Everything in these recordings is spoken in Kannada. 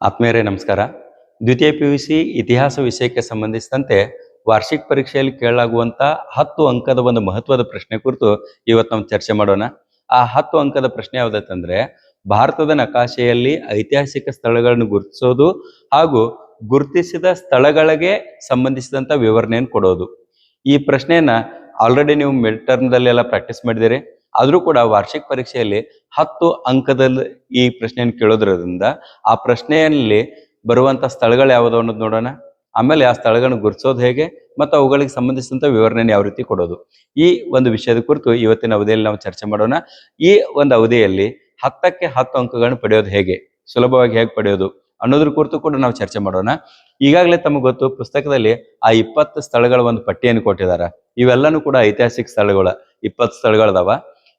ಆತ್ಮೀಯರೇ ನಮಸ್ಕಾರ. ದ್ವಿತೀಯ PUC ಇತಿಹಾಸ ವಿಷಯಕ್ಕೆ ಸಂಬಂಧಿಸಿದಂತೆ ವಾರ್ಷಿಕ ಪರೀಕ್ಷೆಯಲ್ಲಿ ಕೇಳಲಾಗುವಂಥ 10 ಅಂಕದ ಒಂದು ಮಹತ್ವದ ಪ್ರಶ್ನೆ ಕುರಿತು ಇವತ್ತು ನಾವು ಚರ್ಚೆ ಮಾಡೋಣ. ಆ 10 ಅಂಕದ ಪ್ರಶ್ನೆ ಯಾವುದಂತಂದ್ರೆ, ಭಾರತದ ನಕಾಶೆಯಲ್ಲಿ ಐತಿಹಾಸಿಕ ಸ್ಥಳಗಳನ್ನು ಗುರುತಿಸೋದು ಹಾಗೂ ಗುರುತಿಸಿದ ಸ್ಥಳಗಳಿಗೆ ಸಂಬಂಧಿಸಿದಂಥ ವಿವರಣೆಯನ್ನು ಕೊಡೋದು. ಈ ಪ್ರಶ್ನೆಯನ್ನ ಆಲ್ರೆಡಿ ನೀವು ಮಿಡ್ ಟರ್ಮ್ದಲ್ಲೆಲ್ಲ ಪ್ರಾಕ್ಟೀಸ್ ಮಾಡಿದಿರಿ. ಆದರೂ ಕೂಡ ವಾರ್ಷಿಕ ಪರೀಕ್ಷೆಯಲ್ಲಿ 10 ಅಂಕದಲ್ಲಿ ಈ ಪ್ರಶ್ನೆಯನ್ನು ಕೇಳೋದ್ರಿಂದ ಆ ಪ್ರಶ್ನೆಯಲ್ಲಿ ಬರುವಂತ ಸ್ಥಳಗಳು ಯಾವುದು ಅನ್ನೋದು ನೋಡೋಣ. ಆಮೇಲೆ ಆ ಸ್ಥಳಗಳನ್ನು ಗುರುತಿಸೋದು ಹೇಗೆ ಮತ್ತು ಅವುಗಳಿಗೆ ಸಂಬಂಧಿಸಿದಂತ ವಿವರಣೆಯನ್ನು ಯಾವ ರೀತಿ ಕೊಡೋದು, ಈ ಒಂದು ವಿಷಯದ ಕುರಿತು ಇವತ್ತಿನ ಅವಧಿಯಲ್ಲಿ ನಾವು ಚರ್ಚೆ ಮಾಡೋಣ. ಈ ಒಂದು ಅವಧಿಯಲ್ಲಿ 10ಕ್ಕೆ 10 ಅಂಕಗಳನ್ನು ಪಡೆಯೋದು ಹೇಗೆ, ಸುಲಭವಾಗಿ ಹೇಗೆ ಪಡೆಯೋದು ಅನ್ನೋದ್ರ ಕುರಿತು ಕೂಡ ನಾವು ಚರ್ಚೆ ಮಾಡೋಣ. ಈಗಾಗಲೇ ತಮಗೆ ಗೊತ್ತು, ಪುಸ್ತಕದಲ್ಲಿ ಆ 20 ಸ್ಥಳಗಳ ಒಂದು ಪಟ್ಟಿಯನ್ನು ಕೊಟ್ಟಿದ್ದಾರೆ. ಇವೆಲ್ಲನೂ ಕೂಡ ಐತಿಹಾಸಿಕ ಸ್ಥಳಗಳು. 20 ಸ್ಥಳಗಳದಾವ.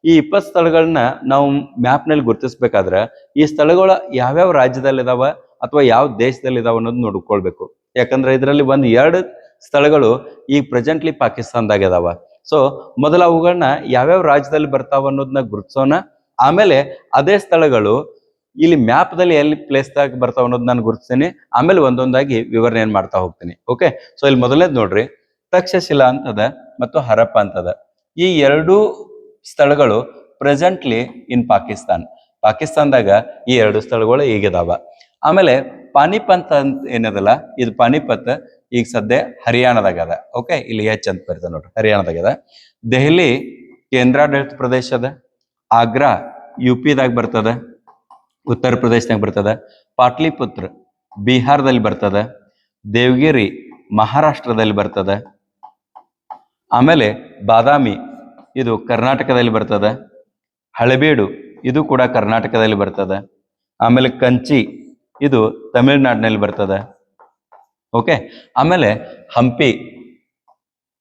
ಈ 20 ಸ್ಥಳಗಳನ್ನ ನಾವು ಮ್ಯಾಪ್ನಲ್ಲಿ ಗುರುತಿಸ್ಬೇಕಾದ್ರೆ ಈ ಸ್ಥಳಗಳು ಯಾವ್ಯಾವ ರಾಜ್ಯದಲ್ಲಿ ಇದಾವ ಅಥವಾ ಯಾವ ದೇಶದಲ್ಲಿ ಇದಾವ ಅನ್ನೋದು ನೋಡ್ಕೊಳ್ಬೇಕು. ಯಾಕಂದ್ರೆ ಇದರಲ್ಲಿ 2 ಸ್ಥಳಗಳು ಈಗ ಪ್ರೆಸೆಂಟ್ಲಿ ಪಾಕಿಸ್ತಾನದಾಗ ಇದಾವ. ಸೊ ಮೊದಲ ಅವುಗಳನ್ನ ಯಾವ್ಯಾವ ರಾಜ್ಯದಲ್ಲಿ ಬರ್ತಾವ ಅನ್ನೋದನ್ನ ಗುರುತಿಸೋಣ. ಆಮೇಲೆ ಅದೇ ಸ್ಥಳಗಳು ಇಲ್ಲಿ ಮ್ಯಾಪ್ದಲ್ಲಿ ಎಲ್ಲಿ ಪ್ಲೇಸ್ದಾಗ ಬರ್ತಾವ ಅನ್ನೋದು ನಾನು ಗುರುತಿಸ್ತೀನಿ. ಆಮೇಲೆ ಒಂದೊಂದಾಗಿ ವಿವರಣೆಯನ್ನು ಮಾಡ್ತಾ ಹೋಗ್ತೀನಿ. ಓಕೆ, ಸೊ ಇಲ್ಲಿ ಮೊದಲನೇದು ನೋಡ್ರಿ, ತಕ್ಷಶಿಲಾ ಅಂತದ ಮತ್ತು ಹರಪ್ಪ ಅಂತದ. ಈ 2 ಸ್ಥಳಗಳು ಪ್ರೆಸೆಂಟ್ಲಿ ಇನ್ ಪಾಕಿಸ್ತಾನದಾಗ ಈ 2 ಸ್ಥಳಗಳು ಈಗಿದಾವ. ಆಮೇಲೆ ಪಾನಿಪತ್ ಅಂತ ಏನದಲ್ಲ, ಇದು ಪಾನಿಪತ್ ಈಗ ಸದ್ಯ ಹರಿಯಾಣದಾಗ ಅದ. ಓಕೆ, ಇಲ್ಲಿ ಅಂತ ಬರ್ತದೆ ನೋಡ್ರಿ, ಹರಿಯಾಣದಾಗ ಅದ. ದೆಹಲಿ ಕೇಂದ್ರಾಡಳಿತ ಪ್ರದೇಶ ಅದ. ಆಗ್ರಾ UPದಾಗ ಬರ್ತದ, ಉತ್ತರ ಪ್ರದೇಶದಾಗ ಬರ್ತದ. ಪಾಟ್ಲಿಪುತ್ರ ಬಿಹಾರದಲ್ಲಿ ಬರ್ತದ. ದೇವಗಿರಿ ಮಹಾರಾಷ್ಟ್ರದಲ್ಲಿ ಬರ್ತದ. ಆಮೇಲೆ ಬಾದಾಮಿ ಇದು ಕರ್ನಾಟಕದಲ್ಲಿ ಬರ್ತದ. ಹಳೆಬೀಡು ಇದು ಕೂಡ ಕರ್ನಾಟಕದಲ್ಲಿ ಬರ್ತದ. ಆಮೇಲೆ ಕಂಚಿ ಇದು ತಮಿಳುನಾಡಿನಲ್ಲಿ ಬರ್ತದ. ಓಕೆ, ಆಮೇಲೆ ಹಂಪಿ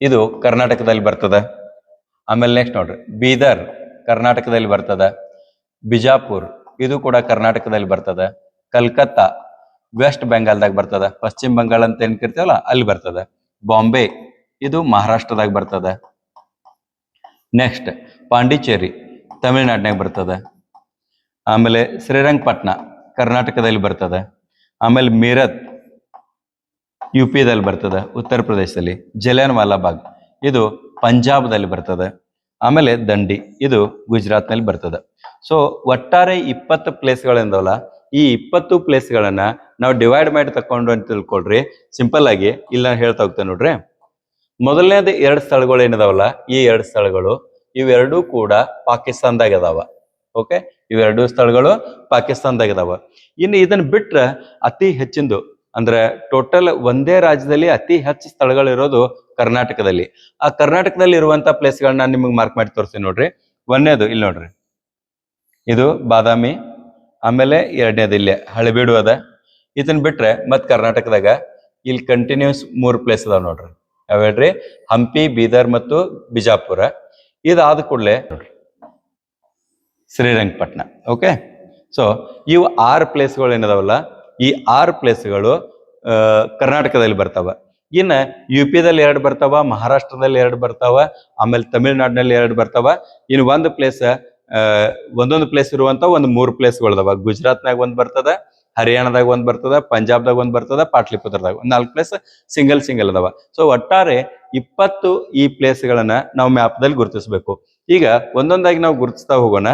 ಇದು ಕರ್ನಾಟಕದಲ್ಲಿ ಬರ್ತದ. ಆಮೇಲೆ ನೆಕ್ಸ್ಟ್ ನೋಡ್ರಿ, ಬೀದರ್ ಕರ್ನಾಟಕದಲ್ಲಿ ಬರ್ತದ. ಬಿಜಾಪುರ್ ಇದು ಕೂಡ ಕರ್ನಾಟಕದಲ್ಲಿ ಬರ್ತದ. ಕಲ್ಕತ್ತಾ ವೆಸ್ಟ್ ಬೆಂಗಾಲ್ದಾಗ ಬರ್ತದ. ಪಶ್ಚಿಮ ಬಂಗಾಳ ಅಂತ ಏನ್ ಕರಿತೀವಲ್ಲ ಅಲ್ಲಿ ಬರ್ತದ. ಬಾಂಬೆ ಇದು ಮಹಾರಾಷ್ಟ್ರದಾಗ ಬರ್ತದ. ನೆಕ್ಸ್ಟ್ ಪಾಂಡಿಚೇರಿ ತಮಿಳುನಾಡಿನಾಗ ಬರ್ತದ. ಆಮೇಲೆ ಶ್ರೀರಂಗಪಟ್ಟಣ ಕರ್ನಾಟಕದಲ್ಲಿ ಬರ್ತದ. ಆಮೇಲೆ ಮೀರತ್ UPದಲ್ಲಿ ಬರ್ತದ, ಉತ್ತರ ಪ್ರದೇಶದಲ್ಲಿ. ಜಲಿಯನ್ ವಾಲಾಬಾಗ್ ಇದು ಪಂಜಾಬ್ದಲ್ಲಿ ಬರ್ತದ. ಆಮೇಲೆ ದಂಡಿ ಇದು ಗುಜರಾತ್ನಲ್ಲಿ ಬರ್ತದ. ಸೊ ಒಟ್ಟಾರೆ 20 ಪ್ಲೇಸ್ಗಳಿಂದವಲ್ಲ, ಈ 20 ಪ್ಲೇಸ್ಗಳನ್ನ ನಾವು ಡಿವೈಡ್ ಮಾಡಿ ತಕೊಂಡು ಅಂತ ತಿಳ್ಕೊಳ್ರಿ. ಸಿಂಪಲ್ ಆಗಿ ಇಲ್ಲಿ ನಾನು ಹೇಳ್ತಾ ಹೋಗ್ತೇನೆ ನೋಡ್ರಿ. ಮೊದಲನೇದು 2 ಸ್ಥಳಗಳು ಏನಿದಾವಲ್ಲ, ಈ 2 ಸ್ಥಳಗಳು ಇವೆರಡೂ ಕೂಡ ಪಾಕಿಸ್ತಾನದಾಗ ಅದಾವ. ಓಕೆ, ಇವೆರಡೂ ಸ್ಥಳಗಳು ಪಾಕಿಸ್ತಾನದಾಗ ಅದಾವ. ಇನ್ನು ಇದನ್ನ ಬಿಟ್ರೆ ಅತಿ ಹೆಚ್ಚಿಂದು ಅಂದ್ರೆ ಟೋಟಲ್ ಒಂದೇ ರಾಜ್ಯದಲ್ಲಿ ಅತಿ ಹೆಚ್ಚು ಸ್ಥಳಗಳಿರೋದು ಕರ್ನಾಟಕದಲ್ಲಿ. ಆ ಕರ್ನಾಟಕದಲ್ಲಿ ಇರುವಂತ ಪ್ಲೇಸ್ಗಳನ್ನ ನಾನು ನಿಮಗೆ ಮಾರ್ಕ್ ಮಾಡಿ ತೋರಿಸ್ತೀನಿ ನೋಡ್ರಿ. ಒಂದನೇದು ಇಲ್ಲಿ ನೋಡ್ರಿ, ಇದು ಬಾದಾಮಿ. ಆಮೇಲೆ ಎರಡನೇದು ಇಲ್ಲೇ ಹಳೆಬೀಡು ಅದ. ಇದನ್ನ ಬಿಟ್ರೆ ಮತ್ ಕರ್ನಾಟಕದಾಗ ಇಲ್ಲಿ ಕಂಟಿನ್ಯೂಸ್ 3 ಪ್ಲೇಸ್ ಅದಾವ ನೋಡ್ರಿ. ಯಾವ ಹೇಳ್ರಿ? ಹಂಪಿ, ಬೀದರ್ ಮತ್ತು ಬಿಜಾಪುರ. ಇದಾದ ಕೂಡಲೇ ಶ್ರೀರಂಗಪಟ್ಟಣ. ಓಕೆ, ಸೊ ಇವು 6 ಪ್ಲೇಸ್ಗಳು ಏನದಾವಲ್ಲ, ಈ 6 ಪ್ಲೇಸ್ಗಳು ಕರ್ನಾಟಕದಲ್ಲಿ ಬರ್ತಾವ. ಇನ್ನ UPದಲ್ಲಿ 2 ಬರ್ತಾವ, ಮಹಾರಾಷ್ಟ್ರದಲ್ಲಿ 2 ಬರ್ತಾವ, ಆಮೇಲೆ ತಮಿಳುನಾಡಿನಲ್ಲಿ 2 ಬರ್ತಾವ. ಇನ್ನು ಒಂದು ಪ್ಲೇಸ್ ಒಂದೊಂದು ಪ್ಲೇಸ್ ಇರುವಂತ ಒಂದು 3 ಪ್ಲೇಸ್ಗಳದಾವ. ಗುಜರಾತ್ನಾಗ 1 ಬರ್ತದ, ಹರಿಯಾಣದಾಗ 1 ಬರ್ತದ, ಪಂಜಾಬ್ದಾಗ 1 ಬರ್ತದ, ಪಾಟ್ಲಿಪುತ್ರದಾಗ 4 ಪ್ಲೇಸ್ ಸಿಂಗಲ್ ಅದಾವ. ಸೊ ಒಟ್ಟಾರೆ 20 ಈ ಪ್ಲೇಸ್ಗಳನ್ನ ನಾವು ಮ್ಯಾಪ್ದಲ್ಲಿ ಗುರುತಿಸ್ಬೇಕು. ಈಗ ಒಂದೊಂದಾಗಿ ನಾವು ಗುರುತಿಸ್ತಾ ಹೋಗೋಣ.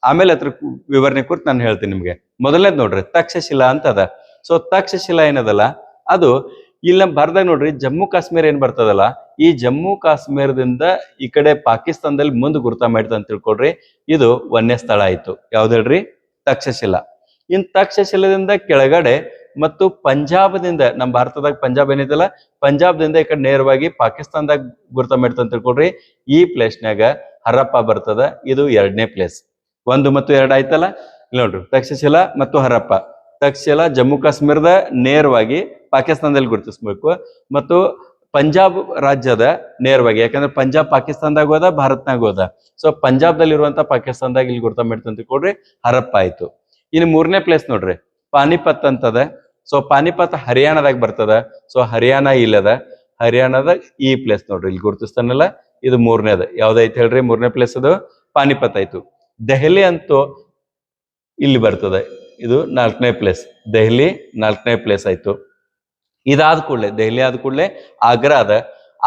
ಆಮೇಲೆ ಅದ್ರ ವಿವರಣೆ ಕುರಿತು ನಾನು ಹೇಳ್ತೀನಿ ನಿಮ್ಗೆ. ಮೊದಲನೇದು ನೋಡ್ರಿ, ತಕ್ಷಶಿಲಾ ಅಂತ ಅದ. ಸೊ ತಕ್ಷಶಿಲಾ ಏನದಲ್ಲ, ಅದು ಇಲ್ಲಿ ನಮ್ಮ ಭಾರತದಾಗ ನೋಡ್ರಿ, ಜಮ್ಮು ಕಾಶ್ಮೀರ ಏನ್ ಬರ್ತದಲ್ಲ, ಈ ಜಮ್ಮು ಕಾಶ್ಮೀರದಿಂದ ಈ ಕಡೆ ಪಾಕಿಸ್ತಾನದಲ್ಲಿ ಮುಂದೆ ಗುರುತ ಮಾಡಿದ ಅಂತ ತಿಳ್ಕೊಳ್ರಿ. ಇದು 1ನೇ ಸ್ಥಳ ಆಯ್ತು. ಯಾವ್ದು ಹೇಳ್ರಿ? ತಕ್ಷಶಿಲಾ. ಇನ್ ತಕ್ಷಶಿಲದಿಂದ ಕೆಳಗಡೆ ಮತ್ತು ಪಂಜಾಬದಿಂದ, ನಮ್ಮ ಭಾರತದಾಗ ಪಂಜಾಬ್ ಏನಿದೆಲ್ಲ, ಪಂಜಾಬ್ದಿಂದ ಈ ಕಡೆ ನೇರವಾಗಿ ಪಾಕಿಸ್ತಾನದಾಗ ಗುರುತ ಮಾಡಿದ ಅಂತ ತಿಳ್ಕೊಳ್ರಿ. ಈ ಪ್ಲೇಸ್ನಾಗ ಹರಪ್ಪ ಬರ್ತದ. ಇದು 2ನೇ ಪ್ಲೇಸ್. 1 ಮತ್ತು 2 ಆಯ್ತಲ್ಲ. ಇಲ್ಲಿ ನೋಡ್ರಿ, ತಕ್ಷಶಿಲಾ ಮತ್ತು ಹರಪ್ಪ. ತಕ್ಷಶಿಲಾ ಜಮ್ಮು ಕಾಶ್ಮೀರದ ನೇರವಾಗಿ ಪಾಕಿಸ್ತಾನದಲ್ಲಿ ಗುರುತಿಸ್ಬೇಕು, ಮತ್ತು ಪಂಜಾಬ್ ರಾಜ್ಯದ ನೇರವಾಗಿ, ಯಾಕಂದ್ರೆ ಪಂಜಾಬ್ ಪಾಕಿಸ್ತಾನದಾಗ ಹೋದ, ಭಾರತ್ನಾಗ ಹೋದ. ಸೊ ಪಂಜಾಬ್ದಲ್ಲಿ ಇರುವಂತ ಪಾಕಿಸ್ತಾನದಾಗ ಇಲ್ಲಿ ಗುರುತ ಮಾಡ್ತಂತ ತಿಳ್ಕೊಳ್ರಿ, ಹರಪ್ಪ ಆಯ್ತು. ಇನ್ನು 3ನೇ ಪ್ಲೇಸ್ ನೋಡ್ರಿ, ಪಾನಿಪತ್ ಅಂತದ. ಸೊ ಪಾನಿಪತ್ ಹರಿಯಾಣದಾಗ ಬರ್ತದ. ಸೊ ಹರಿಯಾಣ ಇಲ್ಲದ, ಹರಿಯಾಣದ ಈ ಪ್ಲೇಸ್ ನೋಡ್ರಿ ಇಲ್ಲಿ ಗುರುತಿಸ್ತಾನಲ್ಲ, ಇದು 3ನೇದು. ಯಾವ್ದೈತಿ ಹೇಳ್ರಿ? 3ನೇ ಪ್ಲೇಸ್ ಅದು ಪಾನಿಪತ್ ಆಯ್ತು. ದೆಹಲಿ ಅಂತೂ ಇಲ್ಲಿ ಬರ್ತದೆ. ಇದು 4ನೇ ಪ್ಲೇಸ್. ದೆಹಲಿ 4ನೇ ಪ್ಲೇಸ್ ಆಯ್ತು. ಇದಾದ ಕೂಡಲೇ ದೆಹಲಿ ಆದ ಕೂಡಲೇ ಆಗ್ರಾ ಅದ.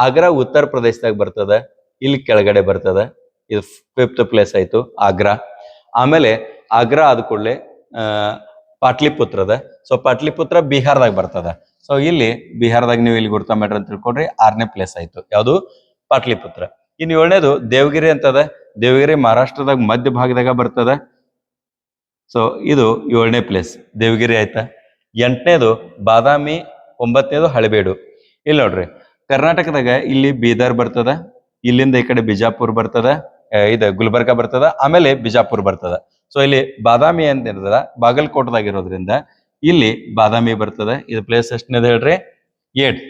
ಆಗ್ರಾ ಉತ್ತರ ಪ್ರದೇಶದಾಗ ಬರ್ತದ, ಇಲ್ಲಿ ಕೆಳಗಡೆ ಬರ್ತದ. ಇದು 5th ಪ್ಲೇಸ್ ಆಯ್ತು ಆಗ್ರಾ. ಆಮೇಲೆ ಆಗ್ರಾ ಆದ ಕೂಡಲೇ ಪಾಟ್ಲಿಪುತ್ರ ಅದ. ಸೊ ಪಾಟ್ಲಿಪುತ್ರ ಬಿಹಾರದಾಗ ಬರ್ತದ. ಸೊ ಇಲ್ಲಿ ಬಿಹಾರದಾಗ ನೀವು ಇಲ್ಲಿ ಗುರ್ತಾ ಮಾಡ್ರಿ ಅಂತ ತಿಳ್ಕೊಡ್ರಿ. 6ನೇ ಪ್ಲೇಸ್ ಆಯ್ತು ಯಾವುದು? ಪಾಟ್ಲಿಪುತ್ರ. ಇನ್ನು 7ನೇದು ದೇವಗಿರಿ ಅಂತದ. ದೇವಗಿರಿ ಮಹಾರಾಷ್ಟ್ರದಾಗ ಮಧ್ಯ ಭಾಗದಾಗ ಬರ್ತದ. ಸೊ ಇದು 7ನೇ ಪ್ಲೇಸ್ ದೇವಗಿರಿ ಆಯ್ತಾ. 8ನೇದು ಬಾದಾಮಿ, 9ನೇದು ಹಳೆಬೀಡು. ಇಲ್ಲಿ ನೋಡ್ರಿ ಕರ್ನಾಟಕದಾಗ ಇಲ್ಲಿ ಬೀದರ್ ಬರ್ತದ, ಇಲ್ಲಿಂದ ಈ ಕಡೆ ಬಿಜಾಪುರ್ ಬರ್ತದ, ಇದು ಗುಲ್ಬರ್ಗ ಬರ್ತದ, ಆಮೇಲೆ ಬಿಜಾಪುರ್ ಬರ್ತದ. ಸೊ ಇಲ್ಲಿ ಬಾದಾಮಿ ಅಂತ ಇರ್ತದ ಬಾಗಲಕೋಟದಾಗಿರೋದ್ರಿಂದ ಇಲ್ಲಿ ಬಾದಾಮಿ ಬರ್ತದ. ಇದು ಪ್ಲೇಸ್ ಎಷ್ಟನೇದು ಹೇಳ್ರಿ? 8th.